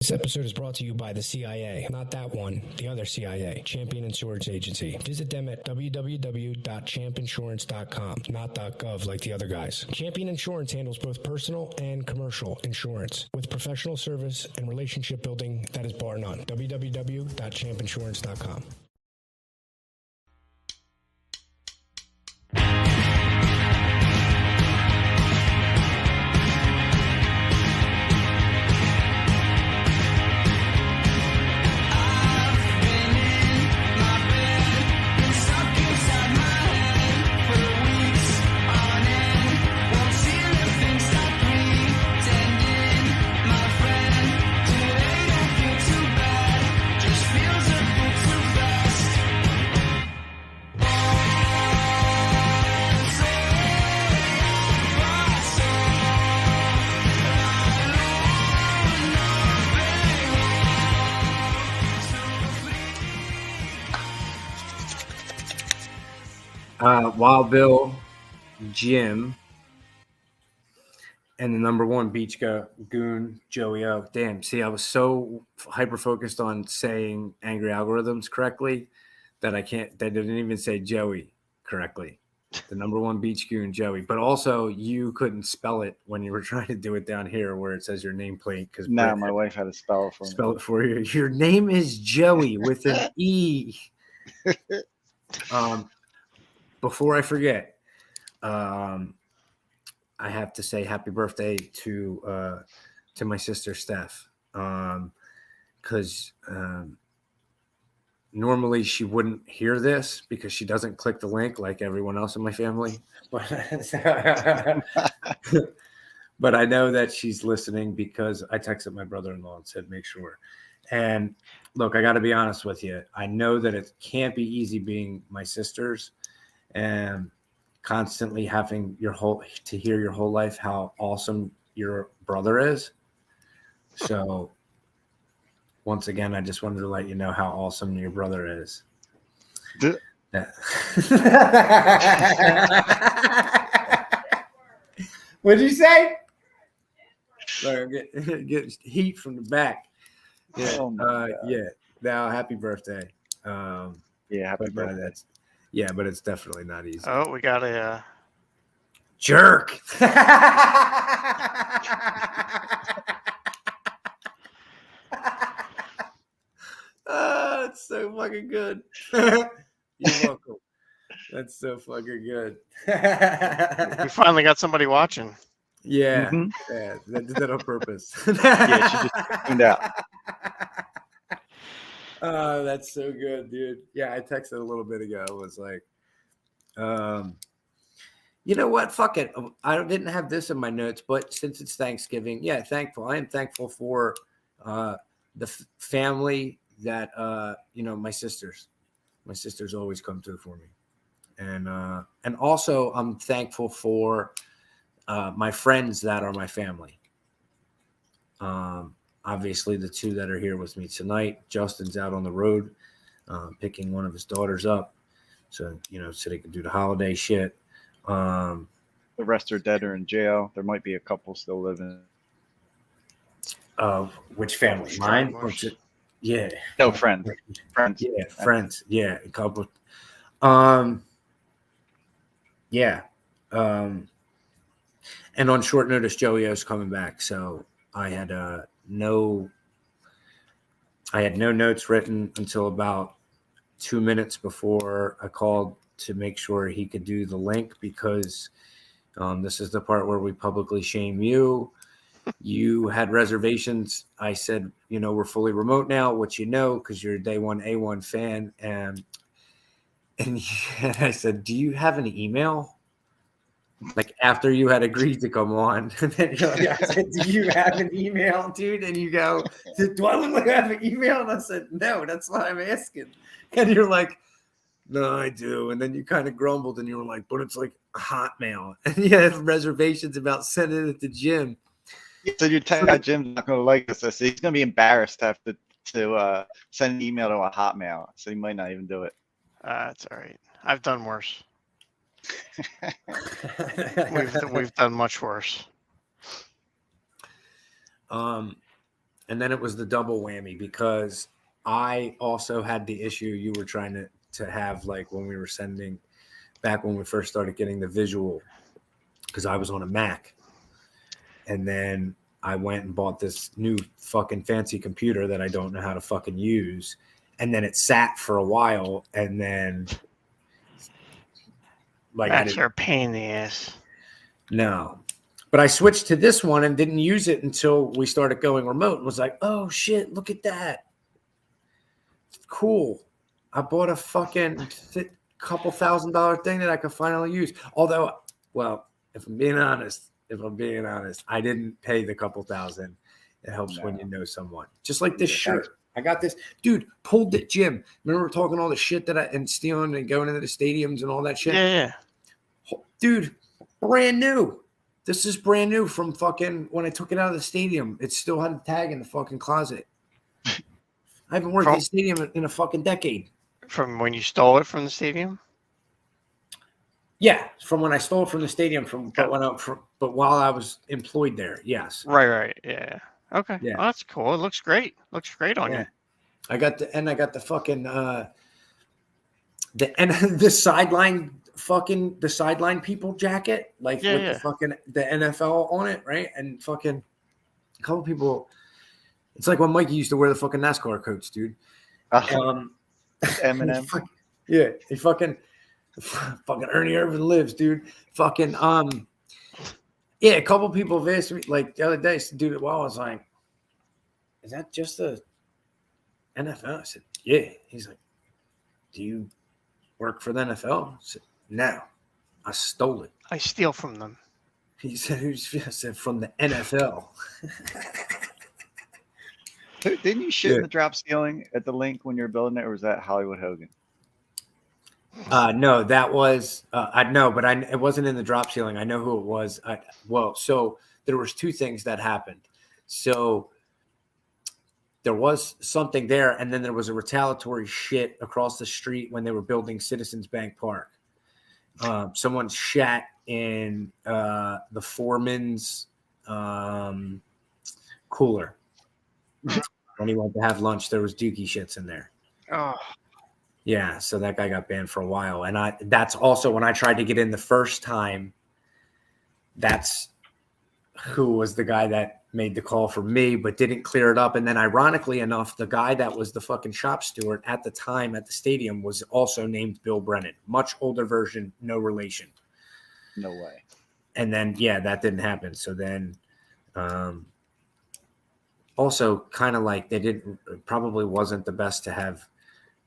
This episode is brought to you by the CIA. Not that one, the other CIA, Champion Insurance Agency. Visit them at www.champinsurance.com, not .gov like the other guys. Champion Insurance handles both personal and commercial insurance with professional service and relationship building that is bar none. www.champinsurance.com. Wild Bill, Jim, and the number one beach goon, Joey O. Damn, see, I was so hyper-focused on saying angry algorithms correctly that they didn't even say Joey correctly. The number one beach goon, Joey. But also, you couldn't spell it when you were trying to do it down here where it says your nameplate. No, my wife had to spell it for me. Spell it for you. Your name is Joey with an E. Before I forget, I have to say happy birthday to my sister Steph, because normally she wouldn't hear this because she doesn't click the link like everyone else in my family. But but I know that she's listening because I texted my brother-in-law and said make sure. And look, I got to be honest with you. I know that it can't be easy being my sister's and constantly having to hear your whole life how awesome your brother is. So once again, I just wanted to let you know how awesome your brother is. What'd you say? Sorry, I'm get heat from the back. Yeah, yeah. Now, happy birthday. Yeah, happy birthday. Yeah, but it's definitely not easy. Oh, we got a jerk. Oh, it's so fucking good. You're welcome. That's so fucking good. We finally got somebody watching. Yeah, yeah, I did that on purpose. Yeah, she just tuned out. Oh, that's so good, dude. Yeah, I texted a little bit ago. It was like, you know what? Fuck it. I didn't have this in my notes, but since it's Thanksgiving, yeah, thankful. I am thankful for the family that, my sisters. My sisters always come through for me. And also I'm thankful for my friends that are my family. Obviously, the two that are here with me tonight, Justin's out on the road picking one of his daughters up. So they can do the holiday shit. The rest are dead or in jail. There might be a couple still living. Which family? Mine? Yeah. No, friends. Friends. Yeah, friends. Yeah, a couple. Yeah. And on short notice, Joey O's coming back. So I had no notes written until about 2 minutes before I called to make sure he could do the link, because this is the part where we publicly shame you. You had reservations. I said, we're fully remote now, which because you're a day one A1 fan. And I said, do you have an email? Like after you had agreed to come on, and then you're like, I said, do you have an email, dude? And you go, do I look like I have an email? And I said, no, that's what I'm asking. And you're like, no, I do. And then you kind of grumbled and you were like, but it's like a Hotmail. And you had reservations about sending it to Jim. So you're telling me Jim's not going to like this. So he's going to be embarrassed to have to send an email to a Hotmail. So he might not even do it. It's all right. I've done worse. We've done much worse. And then it was the double whammy because I also had the issue you were trying to have, like when we were sending back when we first started getting the visual, because I was on a Mac. And then I went and bought this new fucking fancy computer that I don't know how to fucking use. And then it sat for a while. And then like That's your pain in the ass. No. But I switched to this one and didn't use it until we started going remote and was like, oh shit, look at that. Cool. I bought a fucking couple $1,000 thing that I could finally use. Although, well, if I'm being honest, I didn't pay the couple thousand. It helps when you know someone. Just like this shirt. I got this. Dude, pulled it, Jim. Remember talking all the shit and stealing and going into the stadiums and all that shit? Yeah. Dude, brand new. This is brand new from fucking when I took it out of the stadium. It still had a tag in the fucking closet. I haven't worked at the stadium in a fucking decade. From when you stole it from the stadium? Yeah, from when I stole it from the stadium. But while I was employed there, yes. Right. Yeah. Okay. Yeah. Oh, that's cool. It looks great. Looks great on you. I got the fucking the sideline people jacket, like with the fucking the NFL on it, right? And fucking a couple people. It's like when Mikey used to wear the fucking NASCAR coats, dude. Eminem. He fucking Ernie Irvin lives, dude. Fucking a couple people have asked me like the other day, dude. Well, I was like, "Is that just the NFL?" I said, "Yeah." He's like, "Do you work for the NFL?" I said, "No, I stole it." I steal from them. He said, I said, "From the NFL." Didn't you shit in the drop ceiling at the link when you were building it, or was that Hollywood Hogan? No, that was it wasn't in the drop ceiling. I know who it was. So there was two things that happened. So there was something there, and then there was a retaliatory shit across the street when they were building Citizens Bank Park. Someone shat in the foreman's cooler. When he went to have lunch, there was dookie shits in there. Oh. Yeah, so that guy got banned for a while. And that's also when I tried to get in the first time, that's who was the guy that made the call for me, but didn't clear it up. And then ironically enough, the guy that was the fucking shop steward at the time at the stadium was also named Bill Brennan. Much older version, no relation. No way. And then, that didn't happen. So then also kind of like probably wasn't the best to have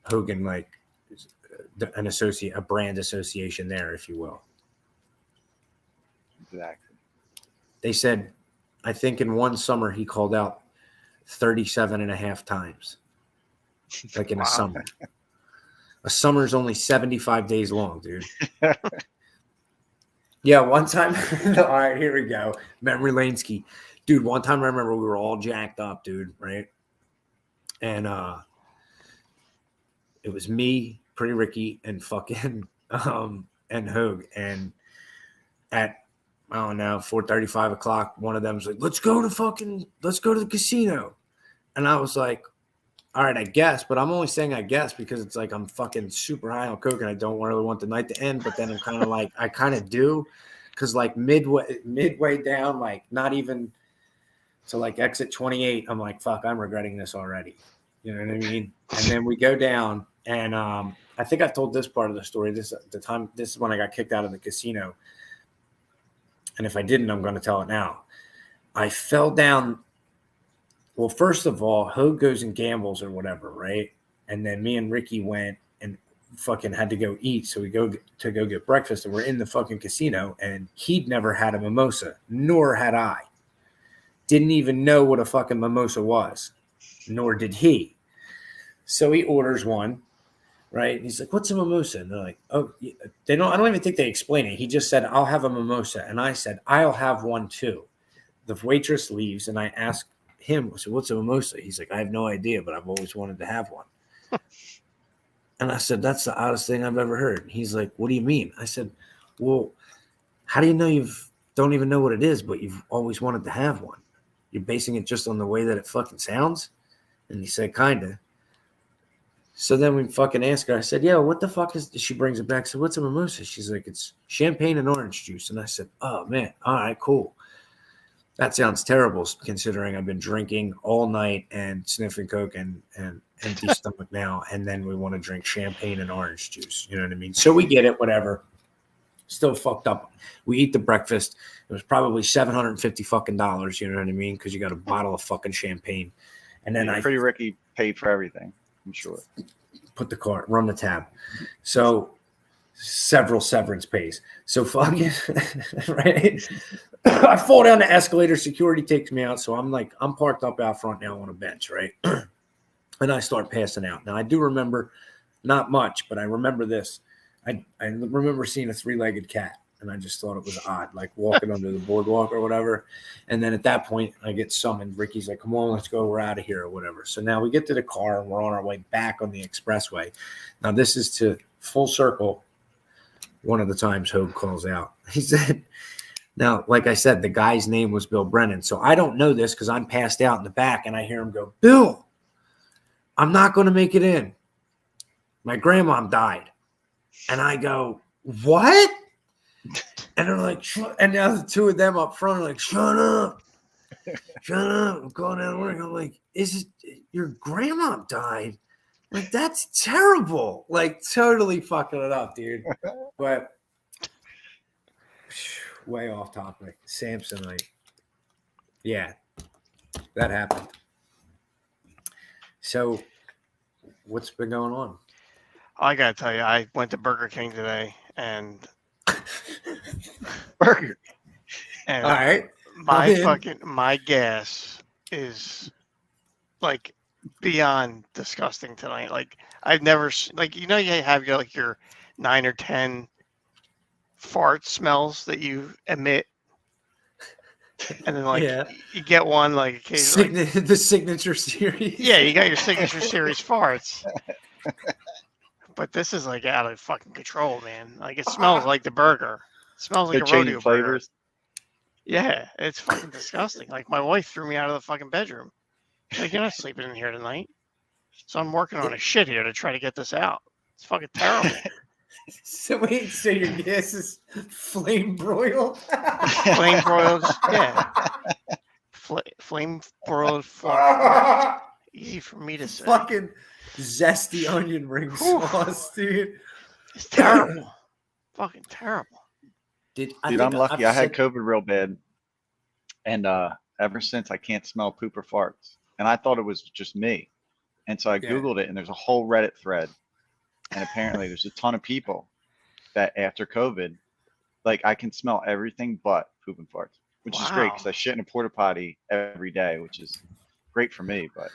Hogan like a brand association there, if you will. Exactly. They said, I think in one summer he called out 37 and a half times, like in a summer. A summer is only 75 days long, dude. Yeah, one time. All right, here we go. Memory lane ski. Dude, one time I remember we were all jacked up, dude, right? And it was me, Pretty Ricky, and fucking and Hogue. And at I don't know, 4:30, 5 o'clock, one of them was like, let's go to the casino. And I was like, all right, I guess, but I'm only saying I guess because it's like I'm fucking super high on coke and I don't really want the night to end. But then I'm kind of like, I kind of do, because like midway down, like not even to like exit 28, I'm like, fuck, I'm regretting this already. You know what I mean? And then we go down, and I think I've told this part of the story. This is when I got kicked out of the casino. And if I didn't, I'm going to tell it now. I fell down. Well, first of all, Hogue goes and gambles or whatever, right? And then me and Ricky went and fucking had to go eat. So we go get breakfast, and we're in the fucking casino, and he'd never had a mimosa, nor had I. Didn't even know what a fucking mimosa was, nor did he. So he orders one, right? And he's like, what's a mimosa? And they're like, oh, I don't even think they explain it. He just said, I'll have a mimosa. And I said, I'll have one too. The waitress leaves, and I ask him, so what's a mimosa? He's like, I have no idea, but I've always wanted to have one. And I said, that's the oddest thing I've ever heard. He's like, what do you mean? I said, well, how do you know don't even know what it is, but you've always wanted to have one? You're basing it just on the way that it fucking sounds? And he said, kinda. So then we fucking ask her. I said, yeah, what the fuck is, she brings it back. So what's a mimosa? She's like, it's champagne and orange juice. And I said, oh man, all right, cool. That sounds terrible considering I've been drinking all night and sniffing coke and empty stomach now. And then we want to drink champagne and orange juice. You know what I mean? So we get it, whatever. Still fucked up. We eat the breakfast. It was probably $750 fucking dollars. You know what I mean? Because you got a bottle of fucking champagne. And then Pretty Ricky paid for everything, I'm sure. Put the card, run the tab. So several severance pays. So fucking right. I fall down the escalator. Security takes me out. So I'm parked up out front now on a bench, right? And I start passing out. Now I do remember, not much, but I remember this. I remember seeing a 3-legged cat, and I just thought it was odd, like walking under the boardwalk or whatever. And then at that point, I get summoned. Ricky's like, come on, let's go. We're out of here or whatever. So now we get to the car, and we're on our way back on the expressway. Now, this is to full circle. One of the times Hogue calls out. He said, now, like I said, the guy's name was Bill Brennan. So I don't know this because I'm passed out in the back, and I hear him go, Bill, I'm not going to make it in. My grandma died. And I go, what? And they're like, and now the two of them up front are like, shut up. Shut up. I'm going down to work. I'm like, is it your grandma died? Like, that's terrible. Like, totally fucking it up, dude. But way off topic. Samsonite. Yeah, that happened. So, what's been going on? I gotta tell you, I went to Burger King today, and Burger. and All right. my gas is like beyond disgusting tonight. Like I've never like you have your 9 or 10 fart smells that you emit, and then you get one like occasionally. The signature series. Yeah, you got your signature series farts. But this is like out of fucking control, man. Like it smells like the burger. It smells like They're a changing rodeo flavors. burger. Yeah, it's fucking disgusting. Like my wife threw me out of the fucking bedroom. Like you're not sleeping in here tonight. So I'm working on a shit here to try to get this out. It's fucking terrible. So wait, so your gas is flame broiled? Flame broiled, yeah. Flame broiled fluff. Easy for me to say. Fucking zesty onion ring sauce, dude. It's terrible. Fucking terrible. Dude, I'm lucky. I had COVID real bad. And ever since I can't smell poop or farts. And I thought it was just me. And so I Googled it, and there's a whole Reddit thread. And apparently there's a ton of people that after COVID, like I can smell everything but poop and farts, which is great because I shit in a porta potty every day, which is great for me. But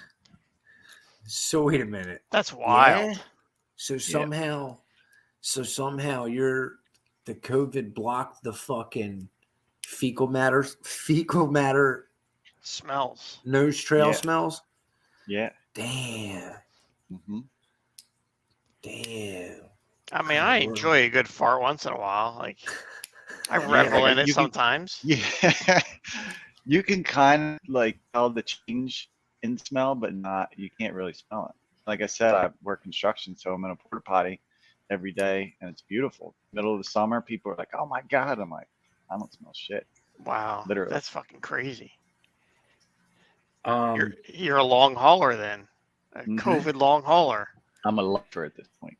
so wait a minute. That's wild. Yeah? So somehow the COVID blocked the fucking fecal matter smells. Nose trail smells. Yeah. Damn. Mm-hmm. Damn. I mean, I enjoy a good fart once in a while. Like, I revel in it sometimes. Yeah. You can kind of like tell the change in smell, but you can't really smell it. Like I said, I work construction, so I'm in a porta potty every day, and it's beautiful. Middle of the summer, people are like, oh my God. I'm like, I don't smell shit. Wow. Literally. That's fucking crazy. You're a long hauler then. A COVID long hauler. I'm a lifer at this point.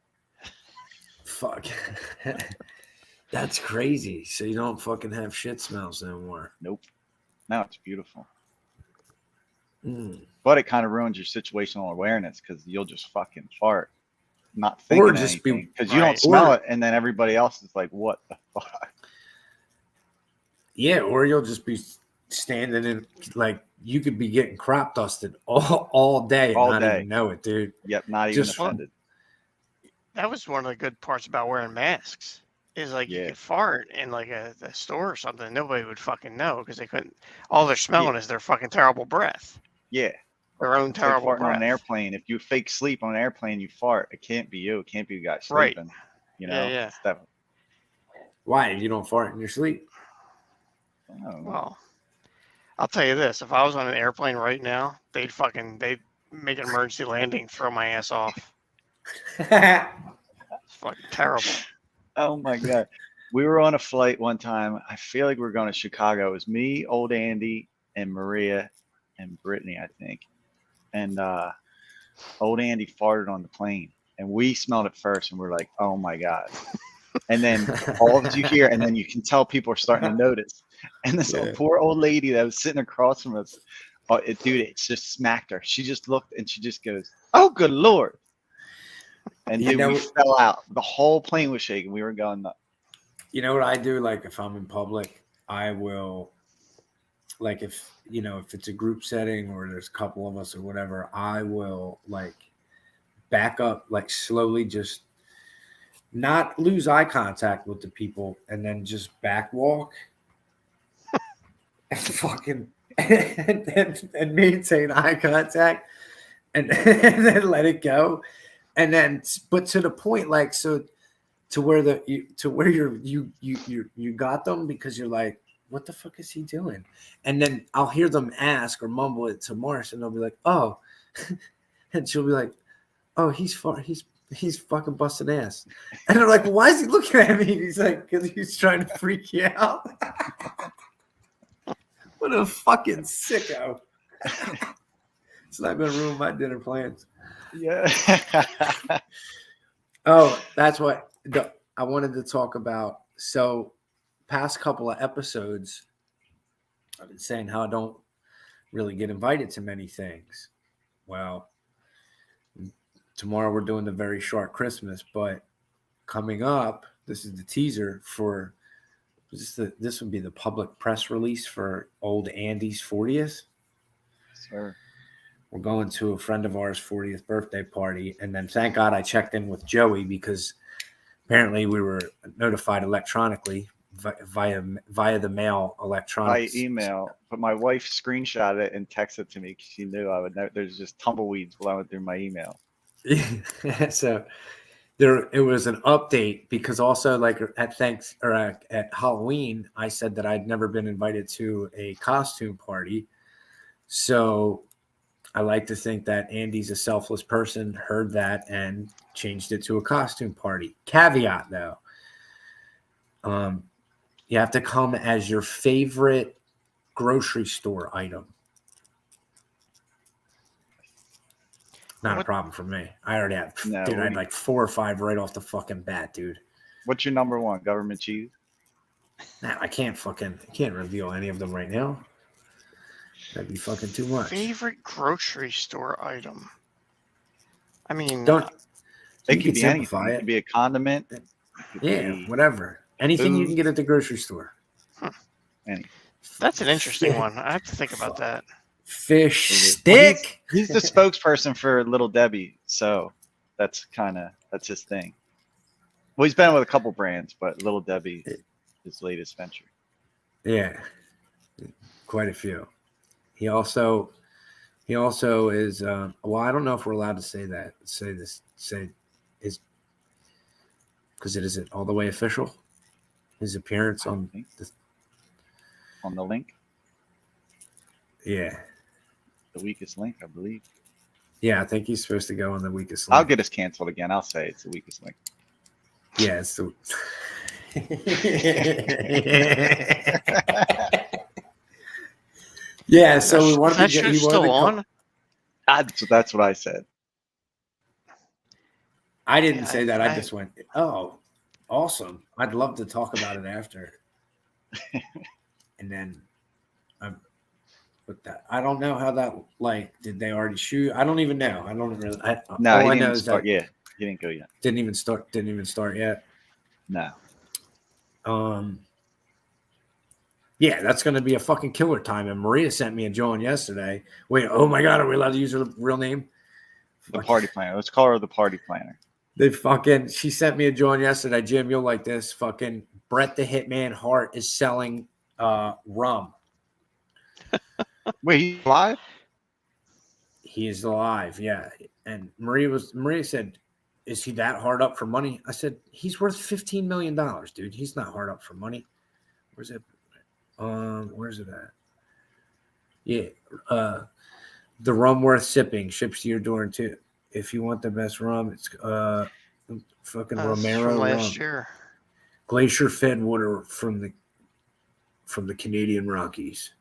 Fuck. That's crazy. So you don't fucking have shit smells anymore. Nope. Now it's beautiful. Mm. But it kind of ruins your situational awareness because you'll just fucking fart, not thinking anything because you don't smell it, and then everybody else is like, "What the fuck?" Yeah, or you'll just be standing in like you could be getting crop dusted all day and not even know it, dude. Yep, not even offended. That was one of the good parts about wearing masks. Is like you could fart in like a store or something. Nobody would fucking know because they couldn't. All they're smelling is their fucking terrible breath. Yeah. Their own terrible like farting breath. on an airplane. If you fake sleep on an airplane, you fart. It can't be you. It can't be the guy sleeping. Right. You know? Yeah. Why? You don't fart in your sleep? Oh. Well, I'll tell you this: if I was on an airplane right now, they'd make an emergency landing, throw my ass off. It's fucking terrible. Oh my God. We were on a flight one time. I feel like we were going to Chicago. It was me, old Andy, and Maria and Brittany, I think. And old Andy farted on the plane. And we smelled it first and we're like, oh my God. And then all of you hear, and then you can tell people are starting to notice. And this poor old lady that was sitting across from us, dude, it just smacked her. She just looked and she just goes, oh, good Lord. And dude, we fell out. The whole plane was shaking. We were going nuts. You know what I do? Like if I'm in public, I will, like if it's a group setting or there's a couple of us or whatever, I will like back up, like slowly, just not lose eye contact with the people, and then just back walk and fucking and maintain eye contact, and then let it go, and then but to the point, like so. To where you got them, because you're like, what the fuck is he doing? And then I'll hear them ask or mumble it to Marsh, and they'll be like, oh, and she'll be like, oh, he's fucking busting ass. And they're like, why is he looking at me? And he's like, because he's trying to freak you out. What a fucking sicko. It's not gonna ruin my dinner plans. Yeah. Oh, that's what I wanted to talk about. So, past couple of episodes, I've been saying how I don't really get invited to many things. Well, tomorrow we're doing the very short Christmas, but coming up, this is the teaser for this would be the public press release for old Andy's 40th. Sure. We're going to a friend of ours' 40th birthday party. And then thank God I checked in with Joey, because apparently we were notified electronically via the mail, electronics. By email. But my wife screenshot it and texted it to me because she knew I would know. There's just tumbleweeds blowing through my email. So it was an update, because also like at Halloween, I said that I'd never been invited to a costume party. So I like to think that Andy's a selfless person, heard that, and changed it to a costume party. Caveat, though. You have to come as your favorite grocery store item. Not a problem for me. I already have. No, dude, I had like 4 or 5 right off the fucking bat, dude. What's your number one? Government cheese? Nah, I can't reveal any of them right now. That'd be fucking too much. Favorite grocery store item? I mean, it could be anything. It could be a condiment. Yeah, whatever. Anything you can get at the grocery store. That's an interesting one. I have to think about that. Fish stick. He's the spokesperson for Little Debbie, so that's his thing. Well, he's been with a couple brands, but Little Debbie is his latest venture. Yeah, quite a few. He also is. Well, I don't know if we're allowed to say his, because it isn't all the way official. His appearance on the link. Yeah. The weakest link, I believe. Yeah, I think he's supposed to go on the weakest link. I'll get us canceled again. I'll say it's the weakest link. Yeah, it's the. Yeah, so we wanted to get you still on. That's what I said. I didn't say that. I just went, oh, awesome. I'd love to talk about it after. And then I don't know how that, like, did they already shoot? I don't even know. I don't really. No, he didn't start. Yeah, he didn't go yet. Didn't even start yet. No. Yeah, that's going to be a fucking killer time. And Maria sent me a Joan yesterday. Wait, oh my God, are we allowed to use her real name? The party planner. Let's call her the party planner. She sent me a Joan yesterday. Jim, you'll like this. Fucking Bret the Hitman Hart is selling rum. Wait, he's alive? He is alive, yeah. And Maria said, is he that hard up for money? I said, he's worth $15 million, dude. He's not hard up for money. Where's it? Where's it at? Yeah. The rum worth sipping ships to your door too. If you want the best rum, it's fucking Romero from last rum. year. Glacier fed water from the Canadian Rockies.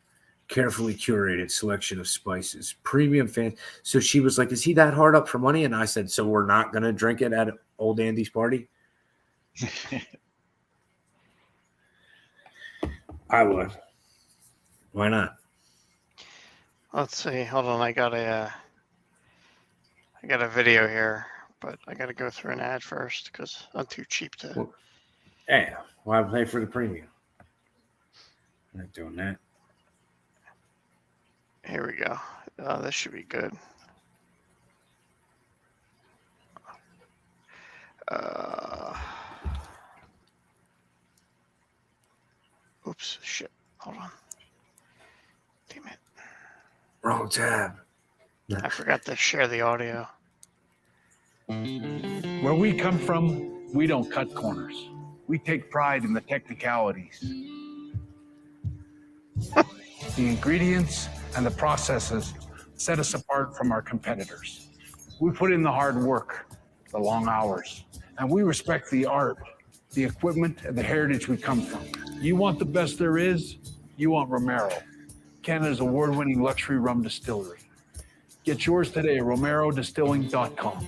Carefully curated selection of spices. Premium fan. So she was like, "Is he that hard up for money?" And I said, "So we're not gonna drink it at old Andy's party?" I would. Why not? Let's see. Hold on. I got a video here, but I got to go through an ad first because I'm too cheap to. Well, hey, why pay for the premium? I'm not doing that. Here we go. This should be good. Oops, shit. Hold on. Damn it. Wrong tab. I forgot to share the audio. Where we come from, we don't cut corners. We take pride in the technicalities. The ingredients and the processes set us apart from our competitors. We put in the hard work, the long hours, and we respect the art, the equipment, and the heritage we come from. You want the best there is? You want Romero, Canada's award-winning luxury rum distillery. Get yours today at romerodistilling.com.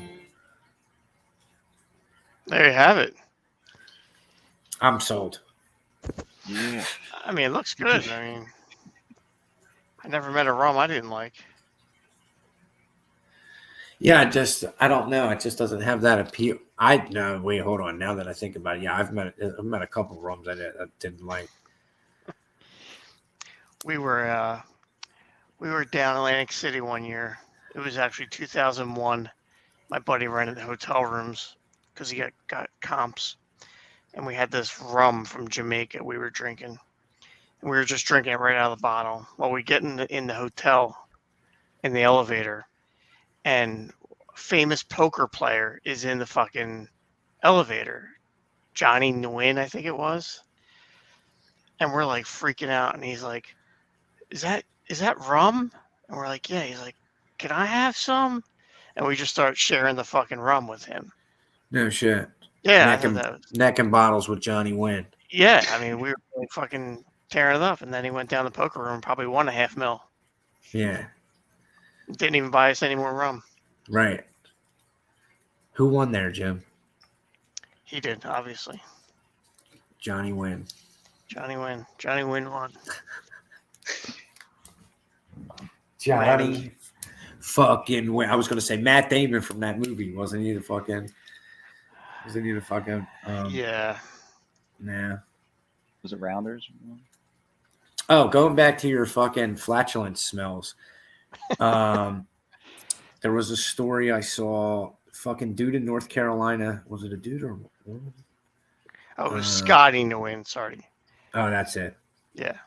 There you have it. I'm sold. Yeah. I mean, it looks good. I mean, I never met a rum I didn't like. Yeah, I don't know. It just doesn't have that appeal. No, wait, hold on. Now that I think about it, yeah, I've met a couple of rums I didn't like. We were down Atlantic City one year. It was actually 2001. My buddy rented the hotel rooms because he got comps, and we had this rum from Jamaica we were drinking. And we were just drinking it right out of the bottle. Well, we get in the hotel, in the elevator, and a famous poker player is in the fucking elevator. Johnny Nguyen, I think it was. And we're like freaking out, and he's like, is that rum? And we're like, yeah. He's like, can I have some? And we just start sharing the fucking rum with him. No shit. Yeah. Necking bottles with Johnny Wynn. Yeah. I mean, we were like fucking tearing it up. And then he went down the poker room, probably won $500,000. Yeah. Didn't even buy us any more rum. Right. Who won there, Jim? He did, obviously. Johnny Wynn. Johnny Wynn won. Johnny fucking Wynn. I was going to say Matt Damon from that movie. Wasn't he the fucking yeah. Nah. Was it Rounders? Oh, going back to your fucking flatulence smells. There was a story I saw. Fucking dude in North Carolina. Was it a dude or a woman? Oh, it was Scotty Nguyen. Sorry. Oh, that's it. Yeah.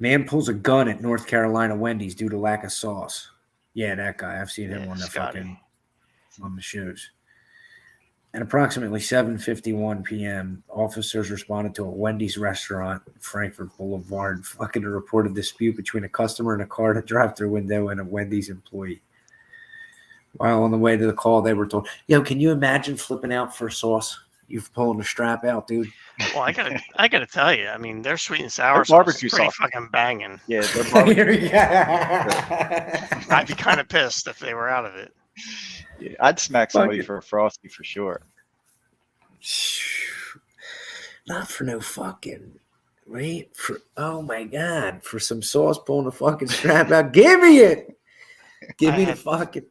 Man pulls a gun at North Carolina Wendy's due to lack of sauce. Yeah, that guy. I've seen him on the shows. At approximately 7:51 p.m., officers responded to a Wendy's restaurant in Frankfurt Boulevard, fucking a reported dispute between a customer in a car at a drive-through window and a Wendy's employee. While on the way to the call, they were told, "Yo, can you imagine flipping out for sauce? You've pulling the strap out, dude." Well, I gotta tell you, I mean, their sweet and sour barbecue sauce is pretty sauce. fucking banging. Yeah, their barbecue. I'd be kind of pissed if they were out of it. Yeah, I'd smack somebody for a Frosty for sure. Not for no fucking, right? Oh my God, for some sauce pulling the fucking strap out. Give me it. Give me the fucking.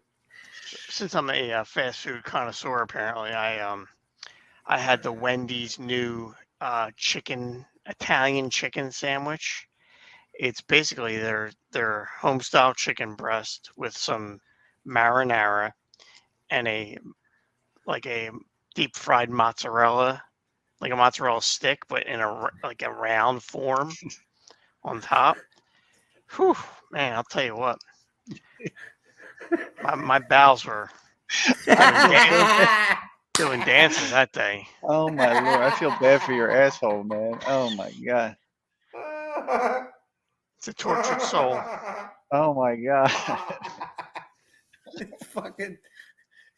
Since I'm a fast food connoisseur, apparently, I had the Wendy's new Italian chicken sandwich. It's basically their home style chicken breast with some marinara and a deep fried mozzarella, like a mozzarella stick, but in a round form on top. Whew, man, I'll tell you what. My bowels were. doing dances that day. Oh my lord, I feel bad for your asshole, man. Oh my god. It's a tortured soul. Oh my god. Fucking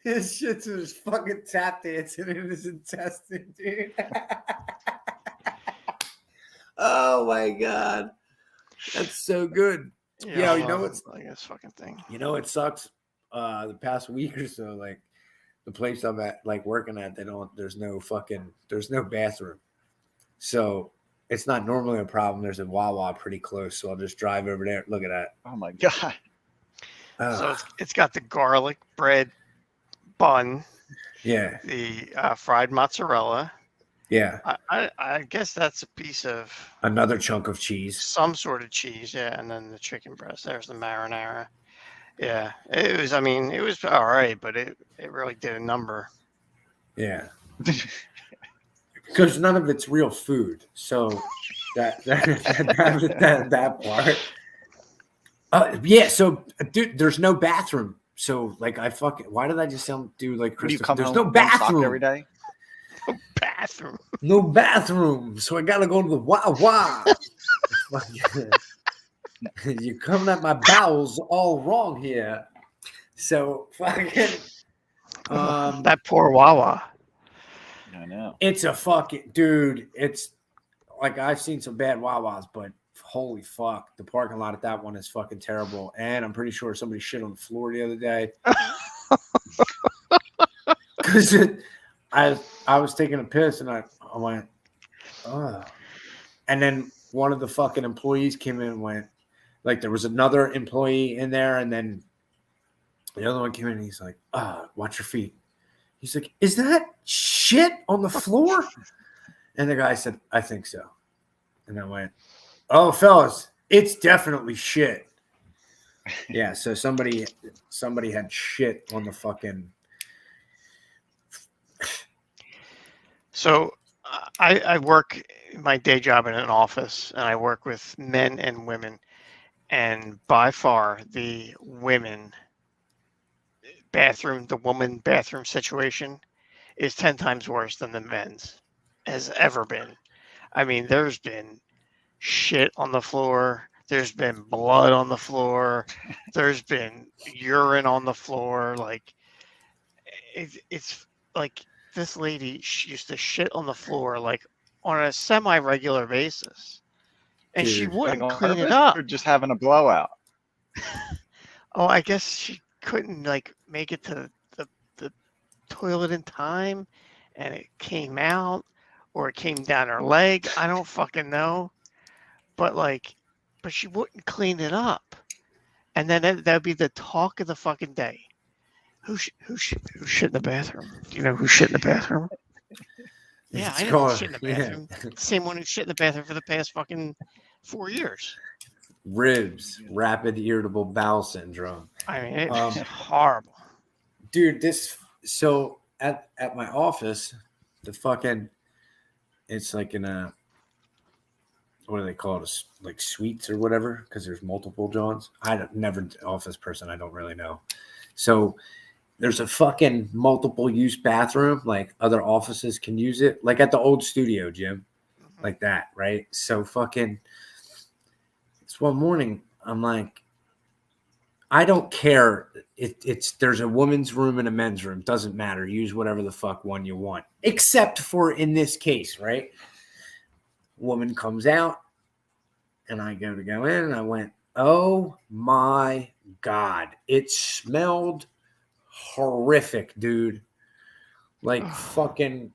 his shit's just fucking tap dancing in his intestine, dude. Oh my god. That's so good. Yeah, you know what's like this fucking thing. You know it sucks. The past week or so, like the place I'm at, like working at, there's no bathroom. So it's not normally a problem. There's a Wawa pretty close, so I'll just drive over there. Look at that. Oh my god. So it's got the garlic bread bun. Yeah. The fried mozzarella. Yeah. I guess that's a piece of another chunk of cheese. Some sort of cheese, yeah, and then the chicken breast. There's the marinara. Yeah. It was all right, but it really did a number. Yeah. Because none of it's real food. So that part. Yeah, so dude, there's no bathroom. So like why did I just do like Christopher? There's no bathroom every day. No bathroom. No bathroom. So I gotta go to the Wawa. You're coming at my bowels all wrong here. So fucking that poor Wawa. I know. It's a fucking dude. It's like I've seen some bad Wawas, but holy fuck, the parking lot at that one is fucking terrible. And I'm pretty sure somebody shit on the floor the other day. Because I was taking a piss and I went, oh. And then one of the fucking employees came in and went, like there was another employee in there, and then the other one came in and he's like, watch your feet. He's like, is that shit on the floor? And the guy said, I think so. And I went, oh, fellas, it's definitely shit. Yeah, so somebody had shit on the fucking. So I work my day job in an office, and I work with men and women. And by far, the woman bathroom situation is 10 times worse than the men's has ever been. I mean, there's been shit on the floor. There's been blood on the floor. There's been urine on the floor. Like, it's like this lady used to shit on the floor like on a semi-regular basis. And she wouldn't clean it up. Or just having a blowout. Oh, I guess she couldn't like make it to the toilet in time, and it came out, or it came down her leg. I don't fucking know, but she wouldn't clean it up, and then that'd be the talk of the fucking day. Who shit in the bathroom? Do you know who shit in the bathroom? Yeah, I know who shit in the bathroom. Yeah. Same one who shit in the bathroom for the past fucking 4 years. Ribs, rapid irritable bowel syndrome. I mean, it's horrible. Dude, so at my office, it's like in a, what do they call it? Like suites or whatever, because there's multiple Johns. Never office person, I don't really know. So there's a fucking multiple use bathroom, like other offices can use it, like at the old studio gym, like that, right? So fucking, it's one morning, I'm like, I don't care. There's a women's room and a men's room. Doesn't matter. Use whatever the fuck one you want, except for in this case, right? Woman comes out, and I go in, and I went, oh my God, it smelled horrific, dude. Like fucking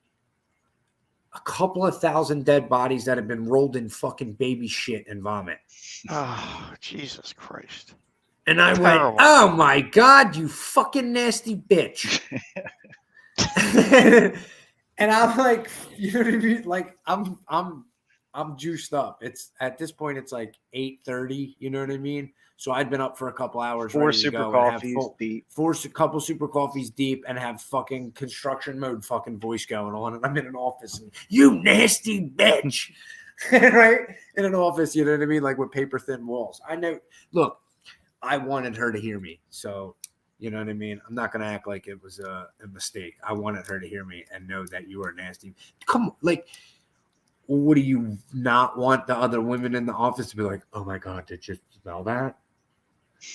a couple of thousand dead bodies that have been rolled in fucking baby shit and vomit. Oh, Jesus Christ. And I went, oh my God, you fucking nasty bitch. And I'm like, you know what I mean? Like I'm juiced up. It's at this point, it's like 8:30. You know what I mean? So I'd been up for a couple hours. Four super coffees deep. Couple super coffees deep, and have fucking construction mode fucking voice going on. And I'm in an office, and you nasty bitch, right? In an office, you know what I mean? Like with paper thin walls. I know. Look, I wanted her to hear me, so You know what I mean? I'm not gonna act like it was a mistake. I wanted her to hear me and know that you are nasty. Come on, like, what do you not want the other women in the office to be like? Oh my god, did you smell that?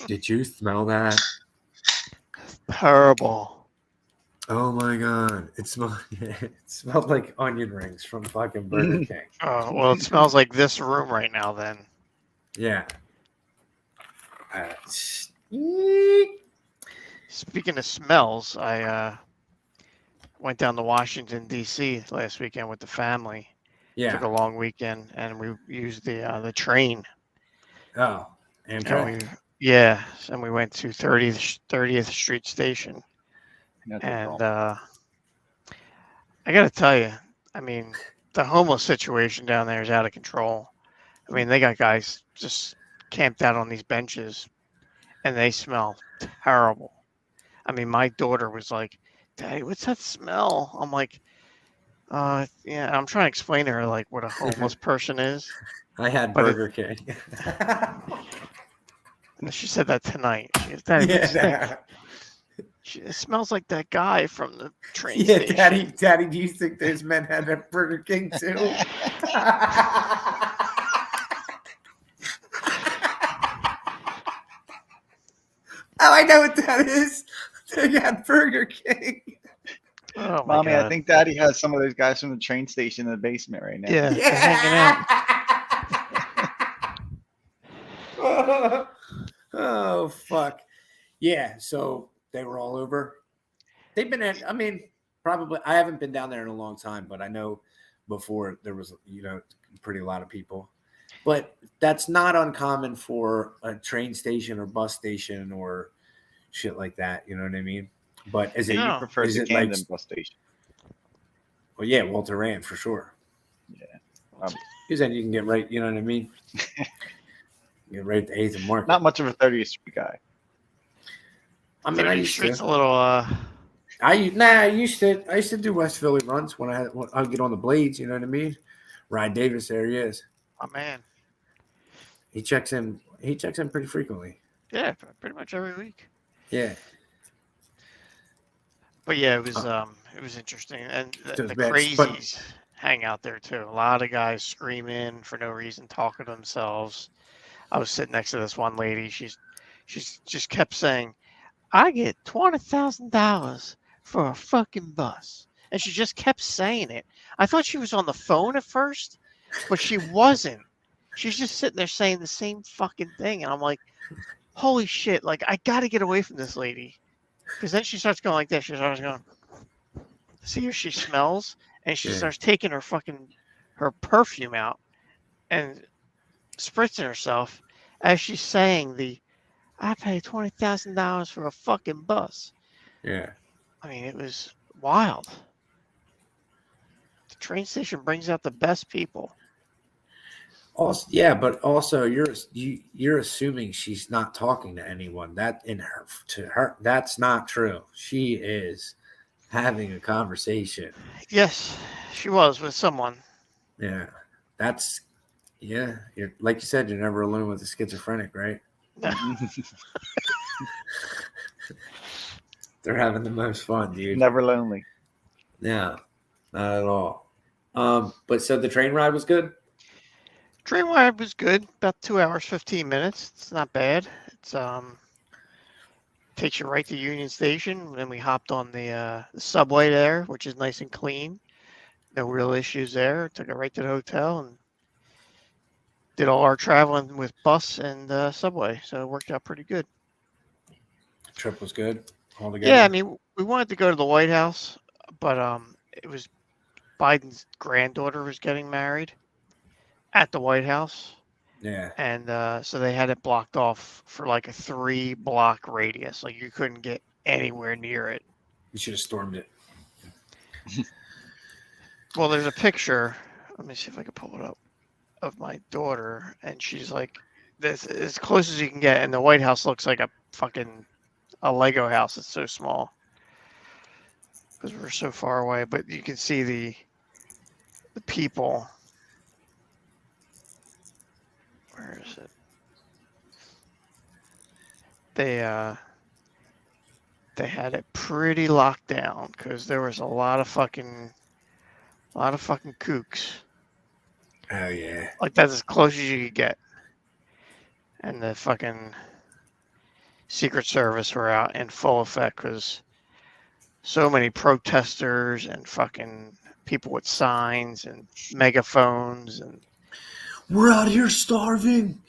Did you smell that? Terrible. Oh my god, it smelled like onion rings from fucking Burger King. Oh, well, it smells like this room right now. Then. Yeah. Speaking of smells, I went down to Washington D.C. last weekend with the family. Yeah. Took a long weekend, and we used the train. Oh, Amtrak. And we went to 30th Street Station, and I got to tell you, I mean, the homeless situation down there is out of control. I mean, they got guys just camped out on these benches, and they smell terrible. I mean, my daughter was like, "Daddy, what's that smell?" I'm like, yeah. I'm trying to explain to her like what a homeless person is. I had Burger King. She said that tonight. She goes, "Daddy, what's that?" It smells like that guy from the train station. Daddy, do you think those men had a Burger King too? Oh, I know what that is. They got Burger King. Oh, Mommy, God. I think Daddy has some of those guys from the train station in the basement right now. Yeah. They're hanging out. Oh, fuck. Yeah, so they were all over. They've been at, I mean, probably, I haven't been down there in a long time, but I know before there was, pretty a lot of people. But that's not uncommon for a train station or bus station or shit like that. You know what I mean? But is it? You prefer the Camden bus station? Well, yeah, Walter Rand for sure. Yeah, because then you can get right. You know what I mean? Get right to 8th and Market. Not much of a 30th Street guy. I mean, I used to. It's a little. I used to do West Philly runs when I'd get on the blades. You know what I mean? Ryan Davis, there he is. Oh man. He checks in pretty frequently. Yeah, pretty much every week. Yeah. But yeah, it was interesting, and the crazies hang out there too. A lot of guys screaming for no reason, talking to themselves. I was sitting next to this one lady. She's just kept saying, "I get $20,000 for a fucking bus," and she just kept saying it. I thought she was on the phone at first, but she wasn't. She's just sitting there saying the same fucking thing, and I'm like, "Holy shit!" Like, I got to get away from this lady. Because then she starts going like this. She starts going, see her, she smells, and she starts taking her perfume out and spritzing herself as she's saying I paid $20,000 for a fucking bus. Yeah. I mean, it was wild. The train station brings out the best people. Also, yeah, but also you're assuming she's not talking to anyone. That's not true. She is having a conversation. Yes, she was with someone. Yeah, you're like you said, you're never alone with a schizophrenic, right? They're having the most fun, dude. Never lonely. Yeah, not at all. But so the train ride was good. Train ride was good. About 2 hours, 15 minutes. It's not bad. It's takes you right to Union Station. Then we hopped on the subway there, which is nice and clean. No real issues there. Took it right to the hotel and did all our traveling with bus and subway. So it worked out pretty good. Trip was good altogether. Yeah, I mean, we wanted to go to the White House, but it was Biden's granddaughter was getting married at the White House. Yeah. And so they had it blocked off for like a 3-block radius. Like you couldn't get anywhere near it. You should have stormed it. Well, there's a picture. Let me see if I can pull it up of my daughter. And she's like, this as close as you can get. And the White House looks like a Lego house. It's so small because we're so far away. But you can see the people. Where is it? they had it pretty locked down because there was a lot of fucking kooks. Oh yeah. Like that's as close as you could get. And the fucking Secret Service were out in full effect because so many protesters and fucking people with signs and megaphones and We're out here starving.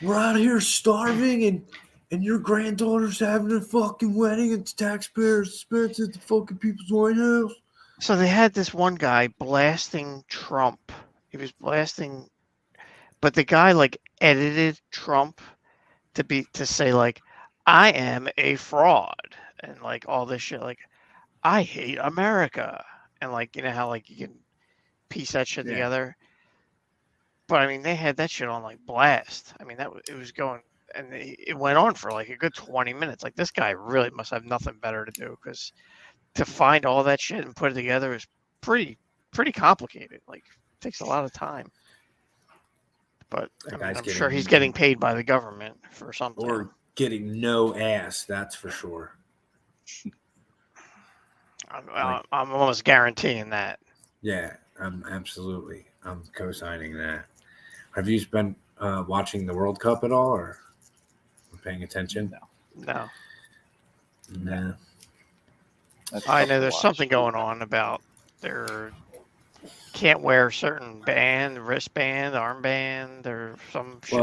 We're out here starving, and your granddaughter's having a fucking wedding at the taxpayers' expense at the fucking People's White House. so they had this one guy blasting Trump. He was blasting, but the guy like edited Trump to say like, I am a fraud and like all this shit, like I hate America, and like you know how like you can piece that shit together. But I mean, they had that shit on like blast. I mean, it was going, and it went on for like a good 20 minutes. Like this guy really must have nothing better to do because to find all that shit and put it together is pretty complicated. Like it takes a lot of time. But I mean, I'm sure he's getting paid by the government for something. Or getting no ass, that's for sure. I'm almost guaranteeing that. Yeah, I'm co-signing that. Have you been watching the World Cup at all, or paying attention? No. No. I know there's something going on about their can't wear certain wristband, armband, or some shit.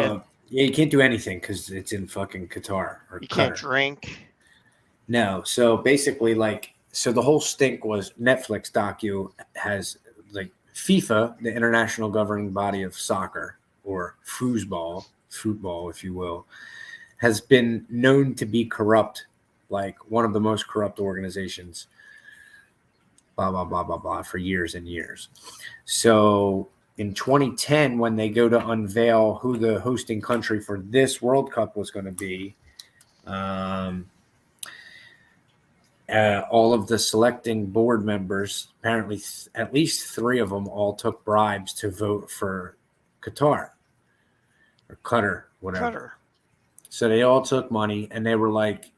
Yeah, you can't do anything because it's in fucking Qatar or you Qatar. Can't drink. No, so basically, so the whole stink was Netflix docu has like FIFA, the international governing body of soccer or foosball, if you will, has been known to be corrupt, like one of the most corrupt organizations, blah, blah, blah, blah, blah, for years and years. So in 2010, when they go to unveil who the hosting country for this World Cup was going to be, all of the selecting board members, apparently at least 3 of them all took bribes to vote for Qatar or Qatar, whatever. So they all took money and they were like,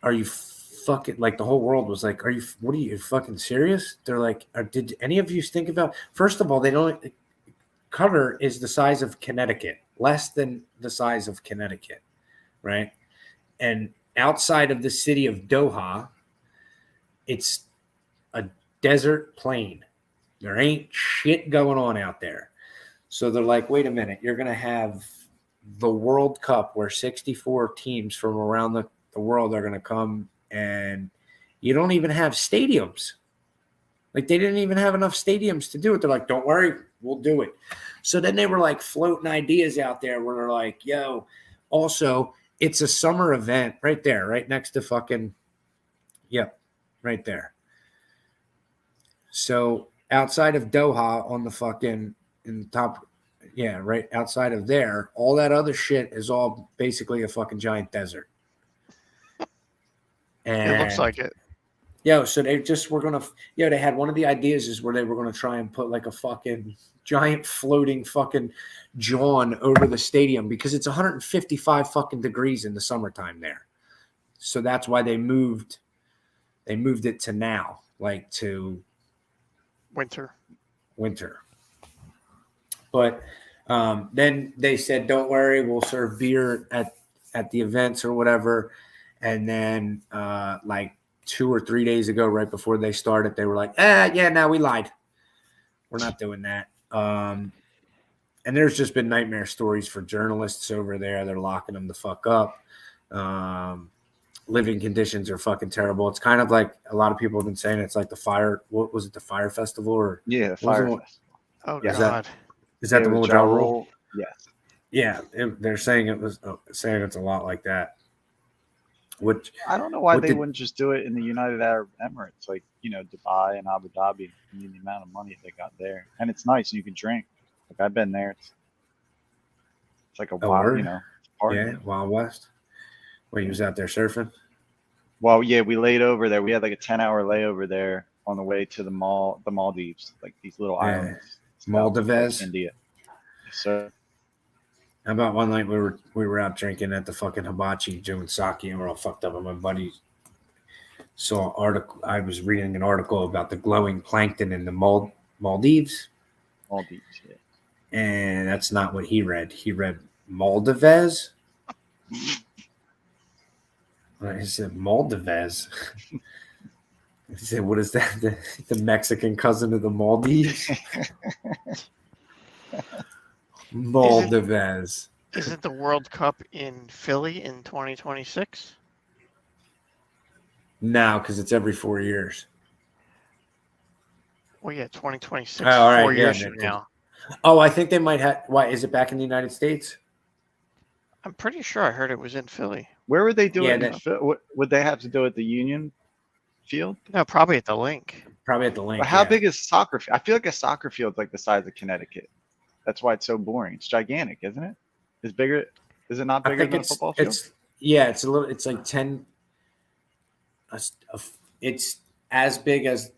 are you fucking, like the whole world was like, what are you fucking serious? They're like, did any of you think about, first of all, Qatar is the size of Connecticut, less than the size of Connecticut, right? And outside of the city of Doha, it's a desert plain. There ain't shit going on out there. So they're like, wait a minute, you're going to have the World Cup where 64 teams from around the world are going to come, and you don't even have stadiums. Like they didn't even have enough stadiums to do it. They're like, don't worry, we'll do it. So then they were like floating ideas out there where they're like, yo, also, it's a summer event right there, right next to fucking, yep, right there. So outside of Doha on the fucking, in the top, yeah, right outside of there, all that other shit is all basically a fucking giant desert. And it looks like it. So they just were going to, they had one of the ideas is where they were going to try and put like a fucking giant floating fucking John over the stadium because it's 155 fucking degrees in the summertime there. So that's why they moved it to now, like to winter. But then they said, don't worry, we'll serve beer at the events or whatever. And then like 2 or 3 days ago, right before they started, they were like, we lied. We're not doing that. And there's just been nightmare stories for journalists over there. They're locking them the fuck up. Living conditions are fucking terrible. It's kind of like a lot of people have been saying it's like the Fire. What was it? The Fire Festival or Fire Festival. Oh God! Is that the one with Ja Rule? Yes. Yeah, they're saying it's a lot like that. Which I don't know why they wouldn't just do it in the United Arab Emirates, like Dubai and Abu Dhabi. I mean, the amount of money they got there, and it's nice. You can drink. Like I've been there. It's like a wild, party. Yeah, Wild West. When he was out there surfing. Well, yeah, we laid over there. We had like a 10-hour layover there on the way to the Maldives, like these little islands. Maldives, India. So. How about one night we were out drinking at the fucking hibachi doing sake and we're all fucked up and my buddy saw article. I was reading an article about the glowing plankton in the Maldives. Maldives, yeah. And that's not what he read. He read Maldives. He said Maldives. He said, "What is that? The Mexican cousin of the Maldives?" Maldives. Isn't the World Cup in Philly in 2026? No, because it's every 4 years. Well, yeah, 2026, Oh, all right, 4 yeah, years from now. Oh, I think they might have. Why is it back in the United States? I'm pretty sure I heard it was in Philly. Where would they do Yeah, it? Would they have to do it at the Union Field? No, probably at the link. Probably at the link. But how yeah. big is soccer? I feel like a soccer field's like the size of Connecticut. That's why it's so boring. It's gigantic, isn't it? It's bigger. Is it not bigger than a football field? It's a little. It's like 10. It's as big as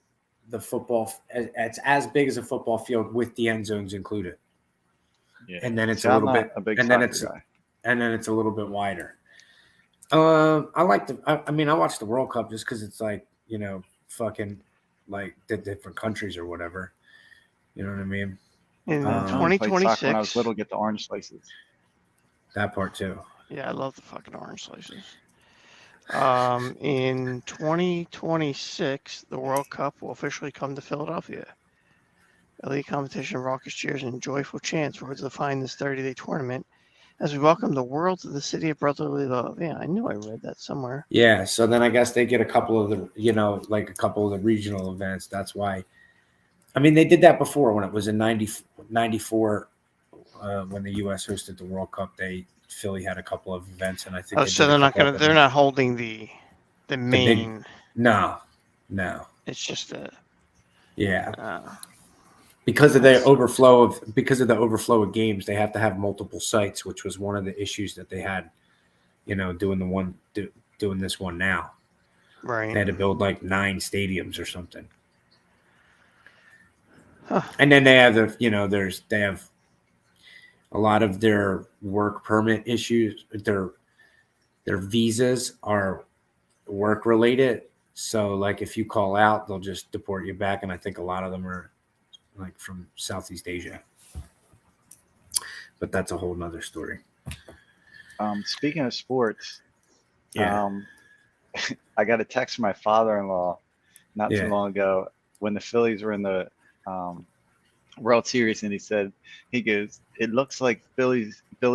the football. It's as big as a football field with the end zones included. Yeah. And then it's See, a little I'm not bit. a big And then soccer guy. and then it's a little bit wider. I like the. I mean, I watch the World Cup just because it's like, fucking like the different countries or whatever. You know what I mean? In I played soccer 2026. when I was little, get the orange slices. That part too. Yeah, I love the fucking orange slices. In 2026, the World Cup will officially come to Philadelphia. Elite competition, raucous cheers, and joyful chants will define this 30-day tournament as we welcome the world to the city of brotherly love. Yeah, I knew I read that somewhere. Yeah, so then I guess they get a couple of the, like a couple of the regional events. That's why. I mean, they did that before when it was in 94 when the U.S. hosted the World Cup. Philly had a couple of events, and I think. So they're not gonna. They're not holding the main. No. It's just a. Yeah. Because of the overflow of games, they have to have multiple sites, which was one of the issues that they had, doing this one now. Right. They had to build like 9 stadiums or something. Huh. And then they have they have a lot of their work permit issues. Their visas are work related. So like if you call out, they'll just deport you back. And I think a lot of them are like from Southeast Asia. But that's a whole nother story. Speaking of sports, yeah. I got a text from my father-in-law not too long ago when the Phillies were in the World Series, and he goes, "It looks like Billy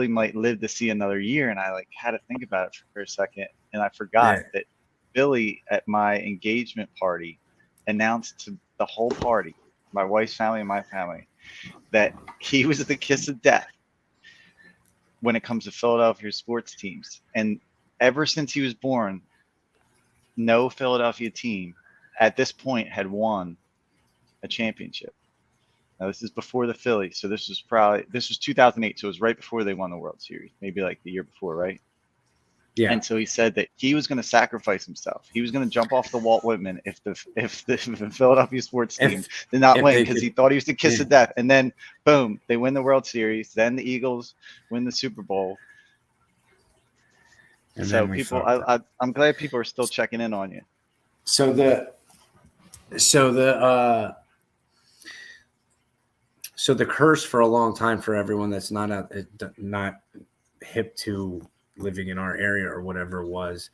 might live to see another year." And I had to think about it for a second, and I forgot that Billy at my engagement party announced to the whole party, my wife's family and my family, that he was the kiss of death when it comes to Philadelphia sports teams. And ever since he was born, no Philadelphia team at this point had won a championship. Now this is before the Phillies, so this was 2008, so it was right before they won the World Series, maybe like the year before, right? Yeah. And so he said that he was going to sacrifice himself. He was going to jump off the Walt Whitman if the Philadelphia sports team did not win, because he thought he was the kiss of death. And then boom, they win the World Series. Then the Eagles win the Super Bowl. And so people, I'm glad people are still checking in on you. So the curse for a long time for everyone that's not hip to living in our area or whatever was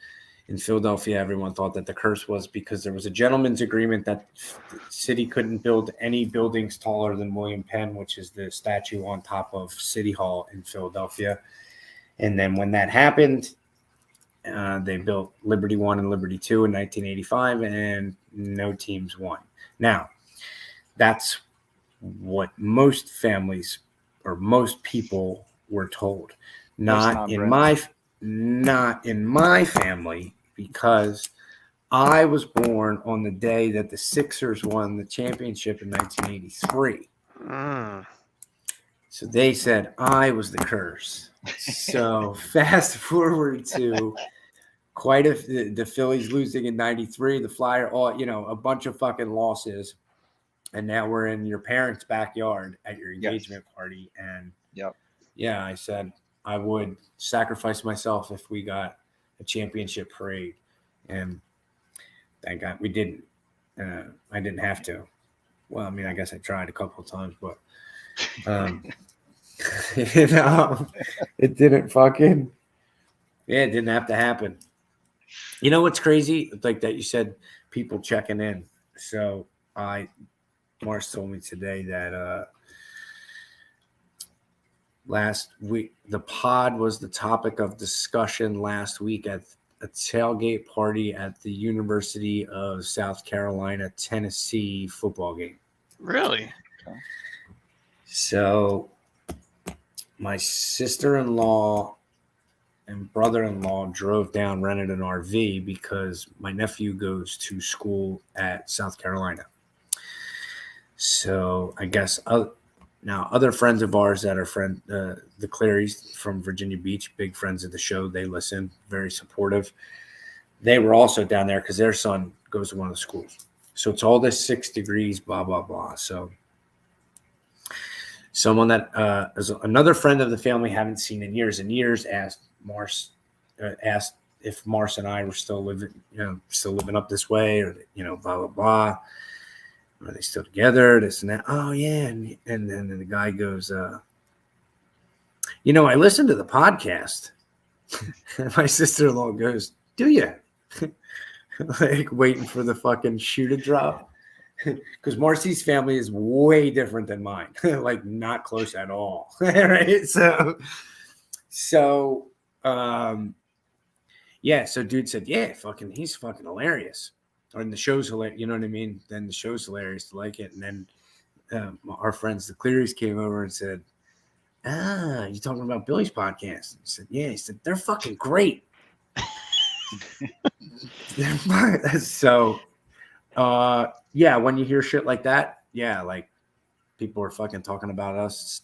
in Philadelphia, everyone thought that the curse was because there was a gentleman's agreement that the city couldn't build any buildings taller than William Penn, which is the statue on top of City Hall in Philadelphia. And then when that happened, they built Liberty 1 and Liberty 2 in 1985, and no teams won. Now, that's what most families or most people were told. Not in my family, because I was born on the day that the Sixers won the championship in 1983. So they said I was the curse. So fast forward to the Phillies losing in 93, the Flyer, a bunch of fucking losses. And now we're in your parents' backyard at your engagement party. And I said I would sacrifice myself if we got a championship parade. And Thank God we didn't. I didn't have to. Well, I mean, I guess I tried a couple of times, but you know, it didn't fucking. Yeah, it didn't have to happen. You know what's crazy? Like that you said, people checking in. So Mars told me today that last week the pod was the topic of discussion last week at a tailgate party at the University of South Carolina Tennessee football game. Really? So my sister-in-law and brother-in-law drove down, rented an RV because my nephew goes to school at South Carolina. So I guess now other friends of ours that are the Clarys from Virginia Beach, big friends of the show, they listen, very supportive. They were also down there because their son goes to one of the schools. So it's all this 6 degrees, blah, blah, blah. So someone that is another friend of the family haven't seen in years and years asked if Mars and I were still living up this way, or blah blah blah. Are they still together? This and that. Oh yeah, and then the guy goes, I listened to the podcast. And my sister-in-law goes, "Do you?" Like waiting for the fucking shoe to drop. Because Marcy's family is way different than mine, like not close at all. Right? So yeah. So dude said, yeah, he's fucking hilarious. Or the show's hilarious. You know what I mean? Then the show's hilarious to like it. And then our friends, the Clearys, came over and said, you talking about Billy's podcast? I said, yeah. He said, they're fucking great. So, yeah, when you hear shit like that, yeah, like people are fucking talking about us.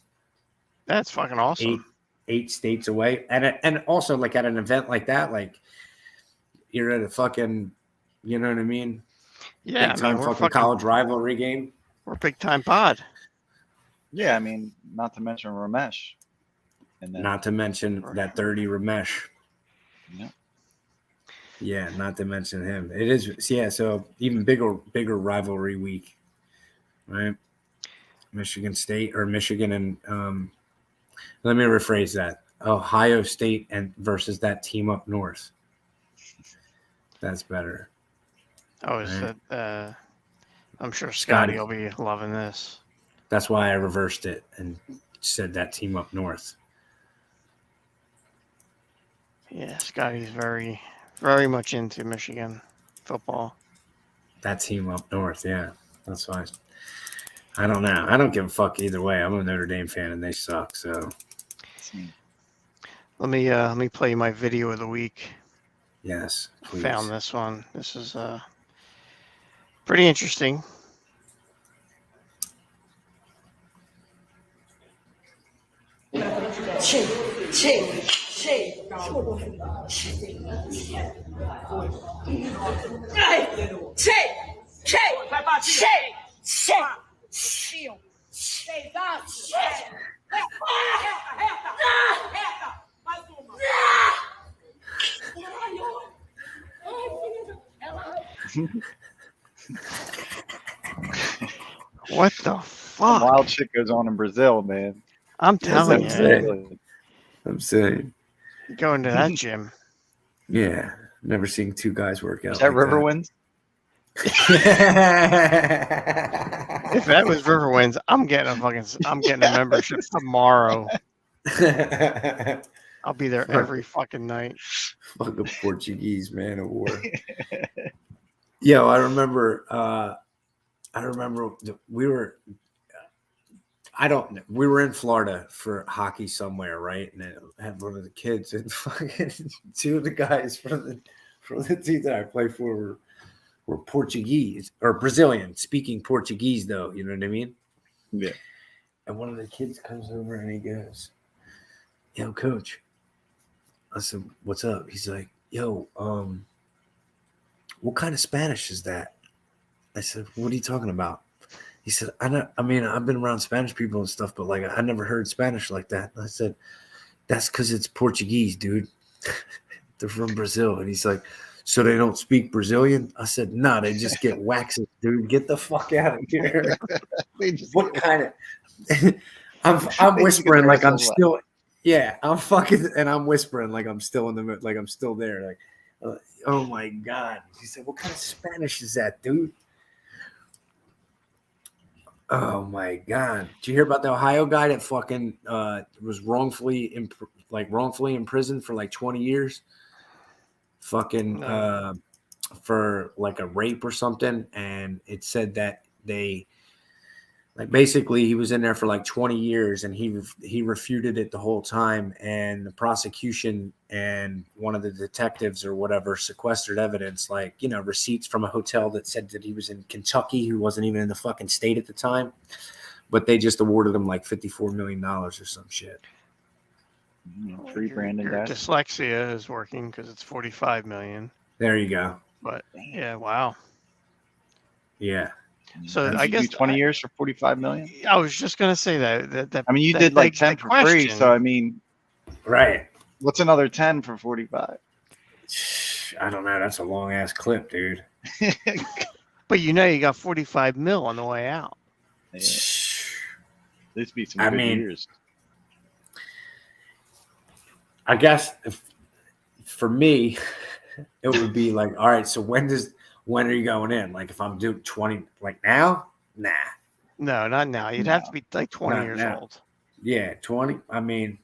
That's fucking awesome. 8 states away, and also like at an event like that, like you're at a fucking, you know what I mean? Yeah, big time fucking college rivalry game. We're big time pod. Yeah, I mean, not to mention Ramesh, and then, not to mention that 30 Ramesh. Yeah. Yeah, not to mention him. It is, yeah. So even bigger rivalry week, right? Michigan State or Michigan and let me rephrase that: Ohio State and versus that team up north. That's better. Oh, is that? I'm sure Scotty will be loving this. That's why I reversed it and said that team up north. Yeah, Scotty's very, very much into Michigan football. That team up north, yeah. That's why. I don't know. I don't give a fuck either way. I'm a Notre Dame fan and they suck. So let me play you my video of the week. Yes, please. Found this one. This is pretty interesting. What the fuck? Wild shit goes on in Brazil, man. I'm telling you. I'm saying. Going to that gym. Yeah. Never seen 2 guys work out. Is that like Riverwinds? If that was Riverwinds, I'm getting a membership tomorrow. I'll be there every fucking night. Fucking Portuguese man of war. Yo, I remember we were in Florida for hockey somewhere, right? And I had one of the kids and fucking 2 of the guys from the team that I play for were Portuguese or Brazilian, speaking Portuguese though, you know what I mean? Yeah. And one of the kids comes over and he goes, "Yo, coach." I said, "What's up?" He's like, "Yo, what kind of Spanish is that?" I said, "What are you talking about?" He said, I've been around Spanish people and stuff, but like I never heard Spanish like that." And I said, "That's because it's Portuguese, dude. They're from Brazil." And he's like, So they don't speak Brazilian? I said, no, they just get waxes, dude. Get the fuck out of here. What kind of I'm whispering like I'm still I'm fucking and I'm whispering like I'm still in the like I'm still there. Like oh my God. He said, what kind of Spanish is that, dude? Oh my God! Did you hear about the Ohio guy that fucking was wrongfully imprisoned for like 20 years? Fucking for like a rape or something, and it said that they like basically he was in there for like 20 years, and he refuted it the whole time, and the prosecution and one of the detectives or whatever sequestered evidence, like, you know, receipts from a hotel that said that he was in Kentucky, who wasn't even in the fucking state at the time, but they just awarded him like $54 million or some shit. Free Brandon. Your dyslexia is working because it's 45 million. There you go. But yeah, wow. Yeah. So I guess 20 years for 45 million. I was just gonna say that. I mean, you did like 10 for free, so I mean, right. What's another 10 for 45? I don't know. That's a long ass clip, dude. But you know, you got 45 mil on the way out. Yeah. This be some good years. I guess for me, it would be like, all right, so when are you going in? Like, if I'm doing 20, like now? Nah. No, not now. You'd have to be like 20 years old. Yeah, 20. I mean,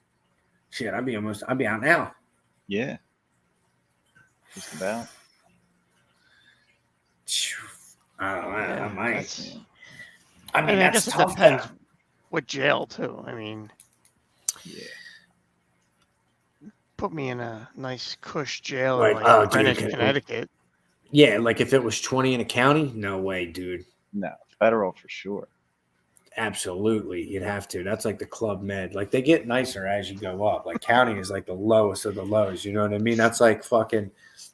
shit, I'd be out now. Yeah. Just about. I might. I mean, I guess it depends what jail too. I mean, yeah. Put me in a nice cush jail like, in like Greenwich, Connecticut. Yeah, like if it was 20 in a county, no way, dude. No, federal for sure. Absolutely, you'd have to. That's like the Club Med. Like they get nicer as you go up. Like county is like the lowest of the lows. You know what I mean? That's like fucking.